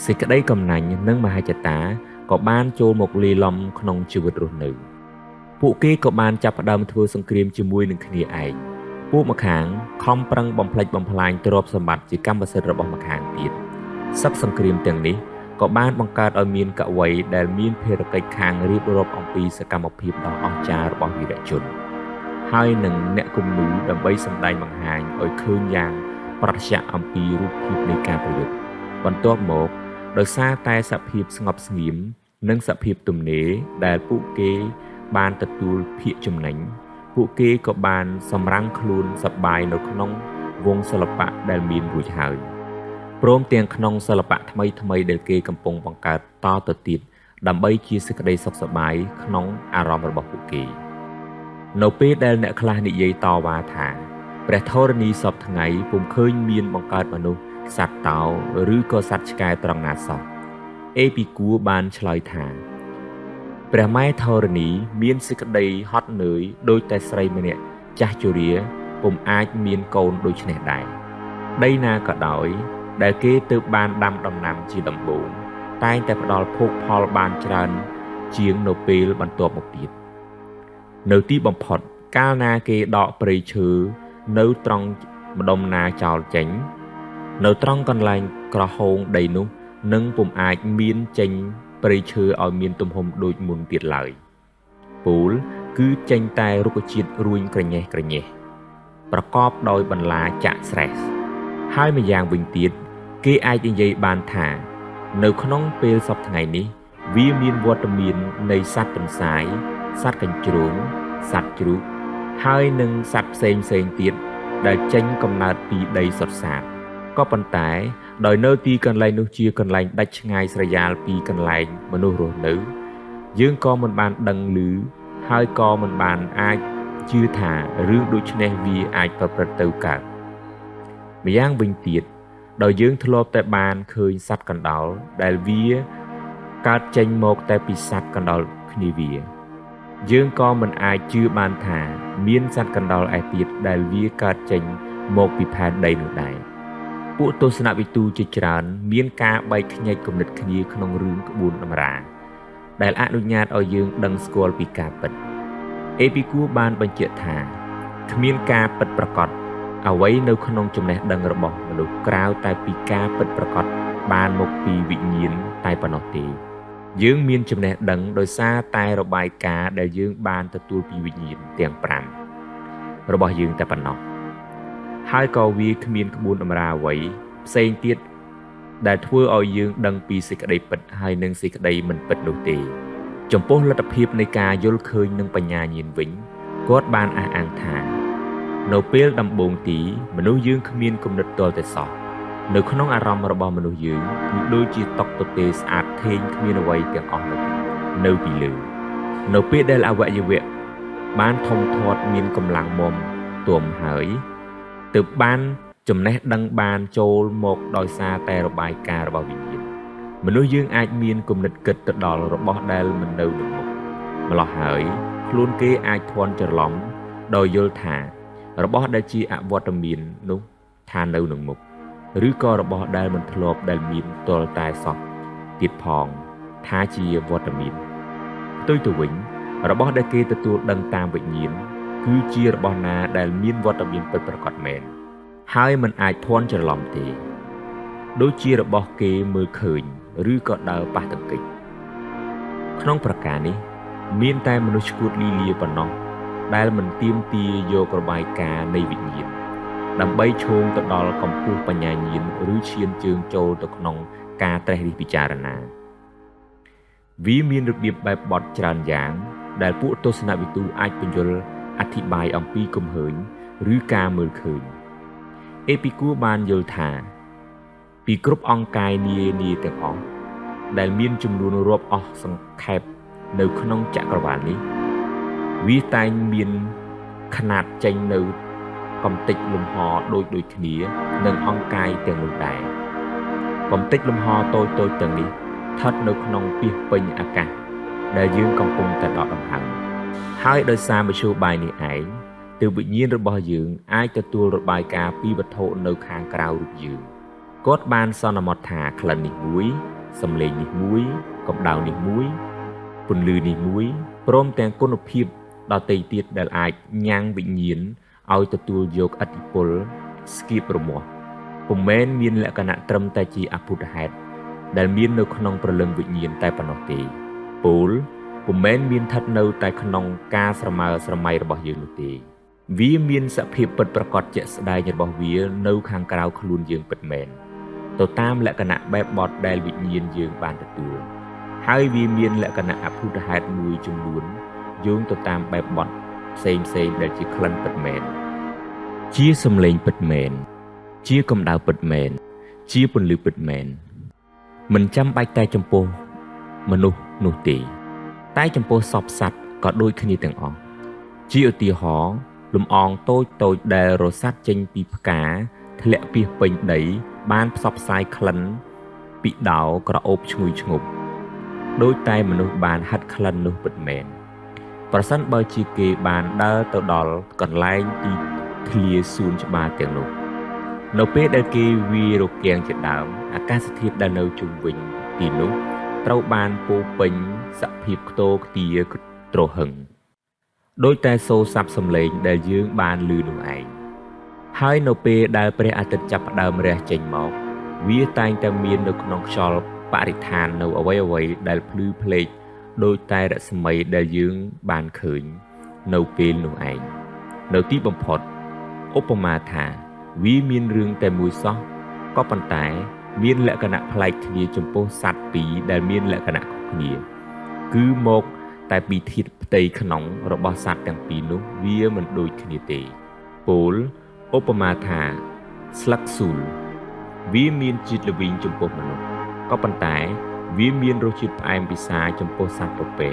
S1: សេចក្តីកំណាញ់និងមហិច្ឆតាក៏បានចូលមកលាយឡំក្នុងជីវិតរស់នៅពួកគេក៏បានចាប់ផ្ដើមធ្វើសង្គ្រាមជាមួយនឹងគ្នាឯងពួកម្ខាងខំប្រឹងបំផ្លិចបំផ្លាញទ្រព្យសម្បត្តិជាកម្មសិទ្ធិរបស់ម្ខាងទៀតសឹកសង្គ្រាមទាំងនេះក៏បានបង្កើតឲ្យមានកវីដែលមានភារកិច្ចខាងរៀបរាប់អំពីសកម្មភាពដ៏អស្ចារ្យរបស់វីរជនហើយនឹងអ្នកគំនូរដើម្បីសម្ដែងបង្ហាញឲ្យឃើញយ៉ាងប្រឆាំងអំពីរូបភាពនៃការប្រយុទ្ធបន្ទាប់មកដោយសារតែសភាពស្ងប់ស្ងៀមនិងសភាពទំនេរដែលពួកគេបានទទួលភាគចំណេញពួកគេក៏បានសម្រាំងខ្លួនសប្បាយនៅក្នុងវងសិល្បៈដែលមានរួចហើយព្រមទាំងក្នុងសិល្បៈថ្មីដែលគេកំពុងបង្កើតតទៅទៀតដើម្បីជាសេចក្តីសុខសប្បាយក្នុងអារម្មណ៍របស់ពួកគេនៅពេលដែលអ្នកខ្លះនិយាយតវ៉ាថាព្រះធរណីសពថ្ងៃពុំឃើញមានបង្កើតមនុស្សសត្វតោឬក៏សត្វឆ្កែត្រង់ណាសោះអេពីគួរបានឆ្លើយថាព្រះម៉ែធរណីមានសេចក្តីហត់នឿយដោយតែស្រីម្នាក់ចាស់ជរាពុំអាចមានកូនដូចនេះដែរដីណាក៏ដោយដែលគេទើបបានដាំដំណាំជាដំបូងតែងតែផ្ដល់ភោគផលបានច្រើនជាងនៅពេលបន្ទាប់មកទៀតនៅទីបំផុតកាលណាគេដកព្រៃឈើនៅត្រង់ម្ដុំណាចោលចេញនៅត្រង់កន្លែងក្រហងដីនោះនឹងពុំអាចមានចេញព្រៃឈើឲ្យមានទំហំដូចមុនទៀតឡើយពូលគឺចេញតែរុក្ខជាតិរួញក្រញេះប្រកបដោយបន្លាចាក់ស្រេះហើយម្យ៉ាងវិញទៀតគេអាចនិយាយបានថានៅក្នុងពេលសប្តាហ៍នេះវាមានវត្តមាននៃសត្វទន្សាយសត្វកញ្ជ្រោងសត្វជ្រូកហើយនិងសត្វផ្សេងទៀតដែលចេញកំណើតពីដីសុទ្ធសាធក៏ប៉ុន្តែដោយនៅទីកន្លែងនោះជាកន្លែងដាច់ឆ្ងាយស្រយាលពីកន្លែងមនុស្សរស់នៅយើងក៏មិនបានដឹងឮហើយក៏មិនបានអាចជឿថារឿងដូចនេះវាអាចប្រព្រឹត្តទៅកើតម្យ៉ាងវិញទៀតដោយយើងធ្លាប់តែបានឃើញសត្វកណ្ដុរដែលវាកើតចេញមកតែពីសត្វកណ្ដុរគ្នាវាយើងក៏មិនអាចជឿបានថាមានសត្វកណ្ដុរឯទៀតដែលវាកើតចេញមកពីផែនដីនោះដែរ ពួកទស្សនវិទូជាច្រើនមានការបែកខ្ញែកគំនិតគ្នាក្នុងរឿងក្បួនតម្រាដែលអនុញ្ញាតឲ្យយើងដឹងស្គាល់ពីការពិតអេពីគូបានបញ្ជាក់ថាគ្មានការពិតប្រាកដអ្វីនៅក្នុងចំណេះដឹងរបស់មនុស្សក្រៅតែពីការពិតប្រាកដបានមកពីវិញ្ញាណតែប៉ុណ្ណោះទេយើងមានចំណេះដឹងដោយសារតែរបាយការណ៍ដែលយើងបានទទួលពីវិញ្ញាណទាំង5របស់យើងតែប៉ុណ្ណោះហើយក៏វាគ្មានក្បួនតម្រាអ្វីផ្សេងទៀតដែលធ្វើឲ្យយើងដឹងពីសេចក្តីពិតហើយនិងសេចក្តីមិនពិតនោះទេចំពោះលទ្ធភាពនៃការយល់ឃើញនិងបញ្ញាញាណវិញគាត់បានអះអាងថានៅពេលដំបូងទីមនុស្សយើងគ្មានគំនិតទាល់តែសោះនៅក្នុងអារម្មណ៍របស់មនុស្សយើងគឺដូចជាតុកទទេស្អាតធេងគ្មានអ្វីទាំងអស់នៅពីលើនៅពេលដែលអវយវៈបានធំធាត់មានកម្លាំងមុំទុំហើយទើបបានចំណេះដឹងបានចូលមកដោយសារតែរបាយការណ៍របស់វិញ្ញាណមនុស្សយើងអាចមានគំនិតគិតទៅដល់របស់ដែលមិននៅនឹងមុខម្ល៉េះហើយខ្លួនគេអាចធន់ច្រឡំដោយយល់ថារបស់ដែលជាអវត្តមាននោះថានៅនឹងមុខឬក៏របស់ដែលមិនធ្លាប់ដែលមានទាល់តែសោះទៀតផងថាជាវត្តមានផ្ទុយទៅវិញរបស់ដែលគេទទួលដឹងតាមវិញ្ញាណគឺជារបស់ណាដែលមានវត្តមានពិតប្រាកដមែនហើយមិនអាចធន់ច្រឡំទេដូចជារបស់គេមើលឃើញឬក៏ដើរប៉ះទង្គិចក្នុងប្រការនេះមានតែមនុស្សឈួតលីលាប៉ុណ្ណោះដែលមិនទាមទារយករបាយការណ៍នៃវិញ្ញាណដើម្បីឈោងទៅដល់កម្ពស់បញ្ញាញាណឬឈានជើងចូលទៅក្នុងការត្រេះរិះពិចារណាវាមានរបៀបបែបបទច្រើនយ៉ាងដែលពួកទស្សនវិទូអាចពន្យល់អធិប្បាយអំពីគំហើញឬការមើលឃើញអេពីគូបានយល់ថាពីគ្រប់អង្គកាយនានាទាំងអស់ដែលមានចំនួនរាប់អស់សង្ខេបនៅក្នុងចក្រវាឡនេះវាតែងមានຂະຫນາດចេញនៅកំតិចលំហដូចគ្នានឹងអង្គកាយទាំងនោះដែរកំតិចលំហតូចទាំងនេះស្ថិតនៅក្នុងពាសពេញអាកាសដែលយើងកំពុងតែដកដង្ហើមហើយដោយសារមធ្យោបាយនេះឯងទើបវិញ្ញាណរបស់យើងអាចទទួលរបាយការណ៍ពីវត្ថុនៅខាងក្រៅរូបយើងគាត់បានសន្មតថាក្លិននេះមួយសំឡេងនេះមួយកម្ដៅនេះមួយពន្លឺនេះមួយព្រមទាំងគុណភាពដទៃទៀតដែលអាចញ៉ាំងវិញ្ញាណឲ្យទទួលយកឥទ្ធិពលស្គៀបរមាស់ពុំមែនមានលក្ខណៈត្រឹមតែជាអភូតហេតុដែលមាននៅក្នុងព្រលឹងវិញ្ញាណតែប៉ុណ្ណោះទេពោលពុំមែនមានស្ថិតនៅតែក្នុងការស្រមើស្រមៃរបស់យើងនោះទេវាមានសភាពពិតប្រាកដជាក់ស្ដែងរបស់វានៅខាងក្រៅខ្លួនយើងពិតមែនទៅតាមលក្ខណៈបែបបទដែលវិញ្ញាណយើងបានទទួលហើយវាមានលក្ខណៈអភូតហេតុមួយចំនួនយោងទៅតាមបែបបទផ្សេងដែលជាក្លិនពិតមែនជាសំឡេងពិតមែនជាកម្ដៅពិតមែនជាពន្លឺពិតមែនមិនចាំបាច់តែចំពោះមនុស្សនោះទេតែចំពោះសពសត្វក៏ដូចគ្នាទាំងអស់ជាឧទាហរណ៍លំអងតូចដែលរសាត់ចេញពីផ្កាធ្លាក់ពាសពេញដីបានផ្សព្វផ្សាយក្លិនពីដោក្រអូបឈ្ងុយឈ្ងប់ដោយតែមនុស្សបានហិតក្លិននោះពិតមែនប្រសិនបើជាគេបានដើរទៅដល់កន្លែងទីធ្លាសួនច្បារទាំងនោះនៅពេលដែលគេវារគាំងជាដើមអាកាសធាតុដែលនៅជុំវិញទីនោះត្រូវបានពោពេញសភាពខ្ទរខ្ទាទ្រហឹងដោយតែសូរស័ព្ទសំឡេងដែលយើងបានឮនោះឯងហើយនៅពេលដែលព្រះអាទិត្យចាប់ផ្ដើមរះចេញមកវាតែងតែមាននៅក្នុងខ្យល់បរិស្ថាននៅអ្វីដែលភ្លឺភ្លេចដោយតែរស្មីដែលយើងបានឃើញនៅពេលនោះឯងនៅទីបំផុតឧបមាថាវាមានរឿងតែមួយសោះក៏ប៉ុន្តែមានលក្ខណៈប្លែកគ្នាចំពោះសត្វពីរដែលមានលក្ខណៈខុសគ្នាគឺមកតែពីធាតុផ្ទៃក្នុងរបស់សត្វទាំងពីរនោះវាមិនដូចគ្នាទេពោលឧបមាថាស្លឹកស៊ូលវាមានជាតិល្វីងចំពោះមនុស្សក៏ប៉ុន្តែវាមានរសជាតិផ្អែមពិសាចំពោះសត្វពពែ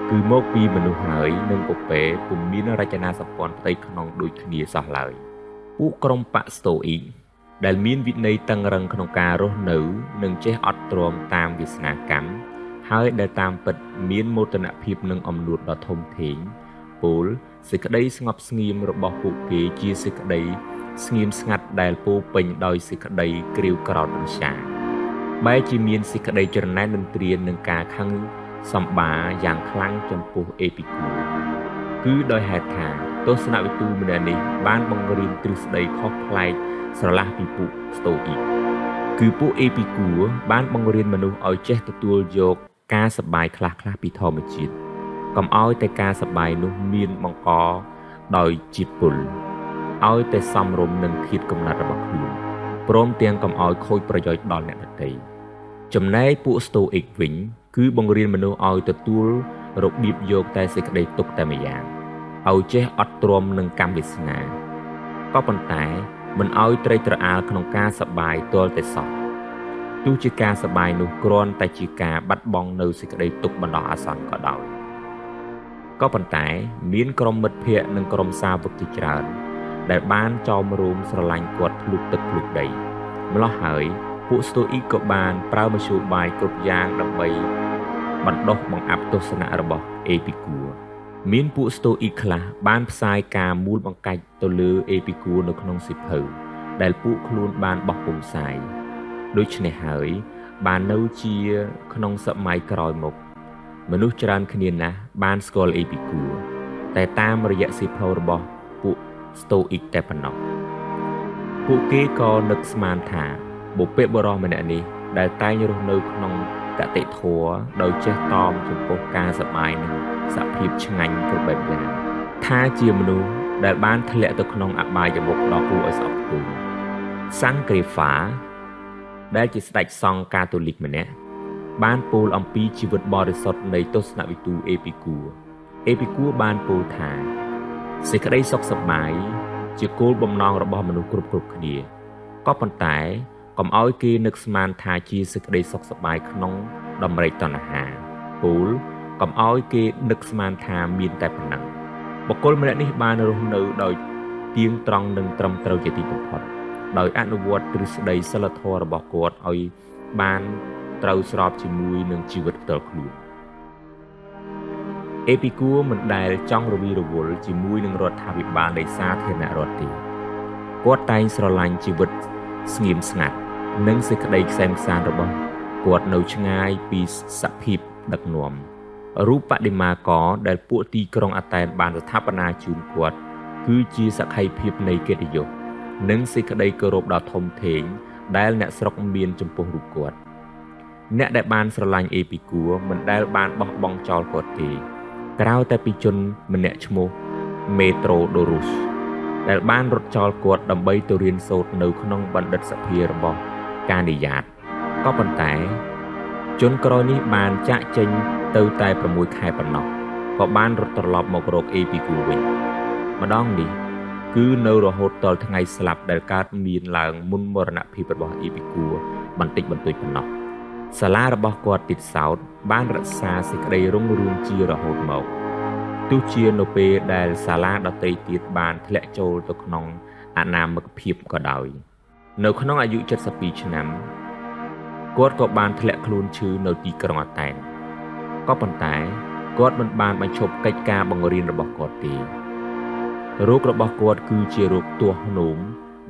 S1: គឺមកពីមនុស្សហើយនិងពពែពុំមានរចនាសម្ព័ន្ធផ្ទៃក្នុងដូចគ្នាសោះឡើយពួកក្រុមបក្សស្តូអ៊ីកដែលមានវិន័យតឹងរ៉ឹងក្នុងការរស់នៅនិងចេះអត់ទ្រាំតាមវាសនាកម្មហើយដែលតាមពិតមានមោទនភាពនិងអំនួតដ៏ធំធេងពោលសេចក្តីស្ងប់ស្ងៀមរបស់ពួកគេជាសេចក្តី ស្ងៀមស្ងាត់ដែលពោពេញដោយសេចក្តីក្រៀវក្រោតរំសាបែរជាមានសេចក្តីច្រណែនរន្ទ្រាននឹងការខឹងសម្បាយ៉ាងខ្លាំងចំពោះអេពីគូគឺដោយហេតុថាទស្សនវិទូម្នាក់នេះបានបង្រៀនទ្រឹស្ដីខុសប្លែកស្រឡះពីពួកស្តូអ៊ីកគឺពួកអេពីគូបានបង្រៀនមនុស្សឲ្យចេះទទួលយកការសប្បាយខ្លះៗពីធម្មជាតិកុំឲ្យតែការសប្បាយនោះមានបង្កដោយជាតិពុលឲ្យតែសមរម្យនឹងធាតុកំណត់របស់ខ្លួនព្រមទាំងកុំឲ្យខូចប្រយោជន៍ដល់អ្នកដទៃចំណែកពួកស្តូអ៊ីកវិញគឺបង្រៀនមនុស្សឲ្យទទួលរបៀបយកតែសេចក្តីទុក្ខតែម្យ៉ាងឲ្យចេះអត់ទ្រាំនឹងកម្មវាសនាក៏ប៉ុន្តែមិនឲ្យត្រេកត្រអាលក្នុងការសប្បាយទាល់តែសោះទោះជាការសប្បាយនោះគ្រាន់តែជាការបាត់បង់នៅសេចក្តីទុក្ខបណ្ដោះអាសន្នក៏ដោយក៏ប៉ុន្តែមានក្រុមមិត្តភ័ក្តិនិងក្រុមសាវកជាច្រើនដែលបានចោមរោមស្រឡាញ់គាត់ភ្លុកទឹកភ្លុកដីម្ល៉េះហើយពួកស្តូអ៊ីកក៏បានប្រើមធ្យោបាយគ្រប់យ៉ាងដើម្បីបណ្ដុះបង្អាប់ទស្សនៈរបស់អេពីគូមានពួកស្តូអ៊ីកខ្លះបានផ្សាយការមូលបង្កាច់ទៅលើអេពីគូនៅក្នុងសៀវភៅដែលពួកខ្លួនបានបោះពុម្ពផ្សាយដូច្នេះហើយបាននៅជាក្នុងសម័យក្រោយមកមនុស្សច្រើនគ្នាណាស់បានស្គាល់អេពីគូតែតាមរយៈសៀវភៅរបស់ពួកស្តូអ៊ីកតែប៉ុណ្ណោះពួកគេក៏នឹកស្មានថាបុព្វបុរសម្នាក់នេះដែលតែងរស់នៅក្នុងកតិធម៌ដោយចេះតមចំពោះការសប្បាយនិងសភាពឆ្ងាញ់គ្រប់បែបយ៉ាងថាជាមនុស្សដែលបានធ្លាក់ទៅក្នុងអបាយមុខដ៏គួរឲ្យស្អប់ខ្ពើមសាំងក្រេហ្វាដែលជាស្ដេចសង្ឃកាតូលិកម្នាក់បានពោលអំពីជីវិតបរិសុទ្ធនៃទស្សនវិទូអេពីគូបានពោលថាសេចក្តីសុខសប្បាយជាគោលបំណងរបស់មនុស្សគ្រប់គ្នាក៏ប៉ុន្តែកុំឲ្យគេនឹកស្មានថាជាសេចក្តីសុខសប្បាយក្នុងដំណេកតណ្ហាពោលកុំឲ្យគេនឹកស្មានថាមានតែប៉ុណ្ណឹងបុគ្គលម្នាក់នេះបានរស់នៅដោយទៀងត្រង់និងត្រឹមត្រូវជាទីបំផុតដោយអនុវត្តទ្រឹស្ដីសិលធម៌របស់គាត់ឲ្យបានត្រូវស្របជាមួយនឹងជីវិតផ្ទាល់ខ្លួនអេពីគូមិនដែលចង់រវីរវល់ជាមួយនឹងរដ្ឋាភិបាលនៃសាធារណរដ្ឋទេគាត់តែងស្រឡាញ់ជីវិតស្ងៀមស្ងាត់និងសេចក្តីក្សែមខ្សាន្តរបស់គាត់នៅឆ្ងាយពីសភាពដឹកនាំរូបបដិមាករដែលពួកទីក្រុងអាតែនបានស្ថាបនាជូនគាត់គឺជាសក្ខីភាពនៃកិត្តិយសនិងសេចក្តីគោរពដ៏ធំធេងដែលអ្នកស្រុកមានចំពោះរូបគាត់អ្នកដែលបានស្រឡាញ់អេពីគូមិនដែលបានបោះបង់ចោលគាត់ទេក្រៅតែពីជនម្នាក់ឈ្មោះមេត្រូដូរូសដែលបានរត់ចោលគាត់ដើម្បីទៅរៀនសូត្រនៅក្នុងបណ្ឌិតសភារបស់កានីយ៉ាតក៏ប៉ុន្តែជនក្រោយនេះបានចាក់ចេញទៅតែ6ខែប៉ុណ្ណោះក៏បានរត់ត្រឡប់មករកអេពីគូវិញម្ដងនេះគឺនៅរហូតដល់ថ្ងៃស្លាប់ដែលកើតមានឡើងមុនមរណភាពរបស់អេពីគូបន្តិចបន្តួចប៉ុណ្ណោះសាលារបស់គាត់ទៀតសោតបានរក្សាសេចក្តីរុងរឿងជារហូតមកទោះជានៅពេលដែលសាលាដទៃទៀតបានធ្លាក់ចូលទៅក្នុងអនាមិកភាពក៏ដោយនៅក្នុងអាយុ72ឆ្នាំគាត់ក៏បានធ្លាក់ខ្លួនឈឺនៅទីក្រុងអាតែនក៏ប៉ុន្តែគាត់មិនបានបញ្ឈប់កិច្ចការបង្រៀនរបស់គាត់ទេរោគរបស់គាត់គឺជារោគទាស់នោម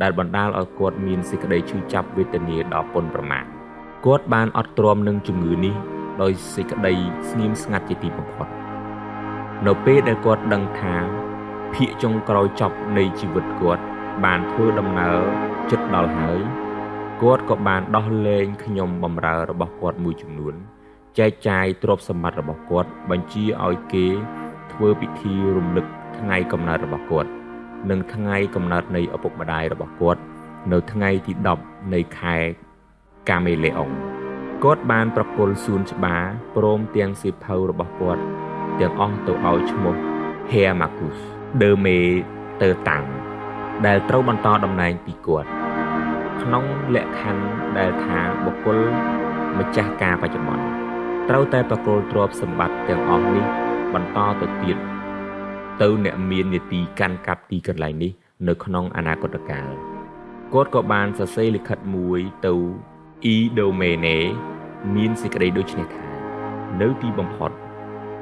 S1: ដែលបណ្ដាលឲ្យគាត់មានសេចក្តីឈឺចាប់វេទនាដ៏ពន់ប្រមាណគាត់បានអត់ទ្រាំនឹងជំងឺនេះដោយសេចក្តីស្ងៀមស្ងាត់ជាទីបំផុតនៅពេលដែលគាត់ដឹងថាភាគចុងក្រោយចប់នៃជីវិតគាត់បានធ្វើដំណើរជិតដល់ហើយគាត់ក៏បានដោះលែងខ្ញុំបម្រើរបស់គាត់មួយចំនួនចែកចាយទ្រព្យសម្បត្តិរបស់គាត់បញ្ជាឲ្យគេធ្វើពិធីរំលឹកថ្ងៃកំណើតរបស់គាត់និងថ្ងៃកំណើតនៃឪពុកម្ដាយរបស់គាត់នៅថ្ងៃទី10នៃខែកាមេលេអុងគាត់បានប្រគល់សួនច្បារព្រមទាំងសៀវភៅរបស់គាត់ទាំងអស់ទៅឲ្យឈ្មោះ Hermacus de Metertang ដែលត្រូវបន្តតំណែងពីគាត់ក្នុងលក្ខខណ្ឌដែលថាបុគ្គលម្ចាស់ការបច្ចុប្បន្នត្រូវតែប្រគល់ទ្រព្យសម្បត្តិទាំងអស់នេះបន្តទៅទៀតទៅអ្នកមាននីតិកាន់កាប់ទីកន្លែងនេះនៅក្នុងអនាគតកាលគាត់ក៏បានសរសេរលិខិតមួយទៅអ៊ីដូមេណេមានសេចក្តីដូចនេះថានៅទីបំផុត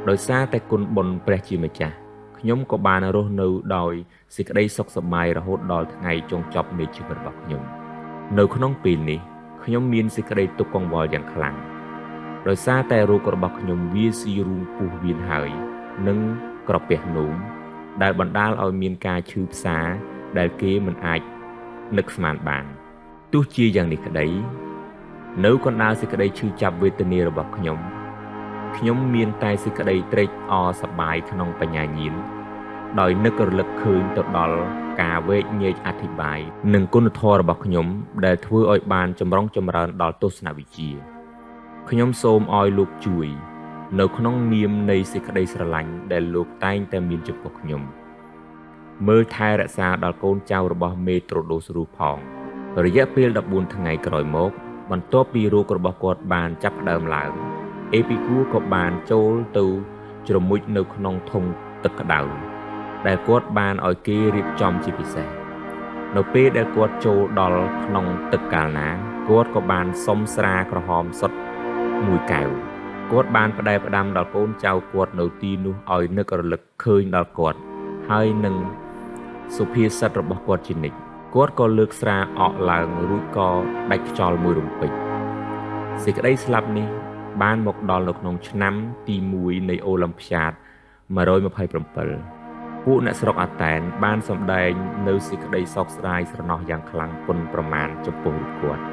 S1: ដោយសារតែគុណបុណ្យព្រះជាម្ចាស់ខ ខ្ញុំក៏បានរស់នៅដោយសេចក្តីសុខសប្បាយរហូតដល់ថ្ងៃចុងចប់នៃជីវិតរបស់ខ្ញុំនៅក្នុងពេលនេះខ្ញុំមានសេចក្តីទុក្ខកង្វល់យ៉ាងខ្លាំងដោយសារតែរោគរបស់ខ្ញុំវាស៊ីរូងពុះវៀនហើយនិងក្រពះនោមដែលបណ្ដាលឲ្យមានការឈឺផ្សាដែលគេមិនអាចនឹកស្មានបានទោះជាយ៉ាងនេះក្តីនៅកណ្ដាលសេចក្តីឈឺចាប់វេទនារបស់ខ្ញុំមានតែសេចក្តីត្រេកអរសប្បាយក្នុងបញ្ញាញាណដោយនឹករលឹកឃើញទៅដល់ការវែកញែកអធិប្បាយនិងគុណធម៌របស់ខ្ញុំដែលធ្វើឲ្យបានចម្រុងចម្រើនដល់ទស្សនវិជ្ជាខ្ញុំសូមឲ្យលោកជួយនៅក្នុងនាមនៃសេចក្តីស្រឡាញ់ដែលលោកតែងតែមានចំពោះខ្ញុំមើលថែរក្សាដល់កូនចៅរបស់មេត្រូដូសរូផងរយៈពេល14ថ្ងៃក្រោយមកបន្ទាប់ពីរោគរបស់គាត់បានចាប់ផ្ដើមឡើងអេពីគូក៏បានចូលទៅជ្រមុជនៅក្នុងធុងទឹកក្តៅដែលគាត់បានឲ្យគេរៀបចំជាពិសេសនៅពេលដែលគាត់ចូលដល់ក្នុងទឹកកាលណាគាត់ក៏បានសុំស្រាក្រហមសុទ្ធមួយកែវគាត់បានផ្ដែផ្ដាំដល់កូនចៅគាត់នៅទីនោះឲ្យនឹករលឹកឃើញដល់គាត់ហើយនឹងសុភាសិតរបស់គាត់ជានិច្ចគាត់ក៏លើកស្រាអកឡើងរួចក៏ដាច់ខ្យល់មួយរំពេចសេចក្តីស្លាប់នេះបានមកដល់នៅក្នុងឆ្នាំទី1នៃអូឡ িম্প ាត127ពួកអ្នកស្រុកអាតែនបានសម្ដែងនៅសេចក្តីសោកស្ដាយស្រណោះយ៉ាងខ្លាំងប៉ុនប្រមាណចំពោះរូបគាត់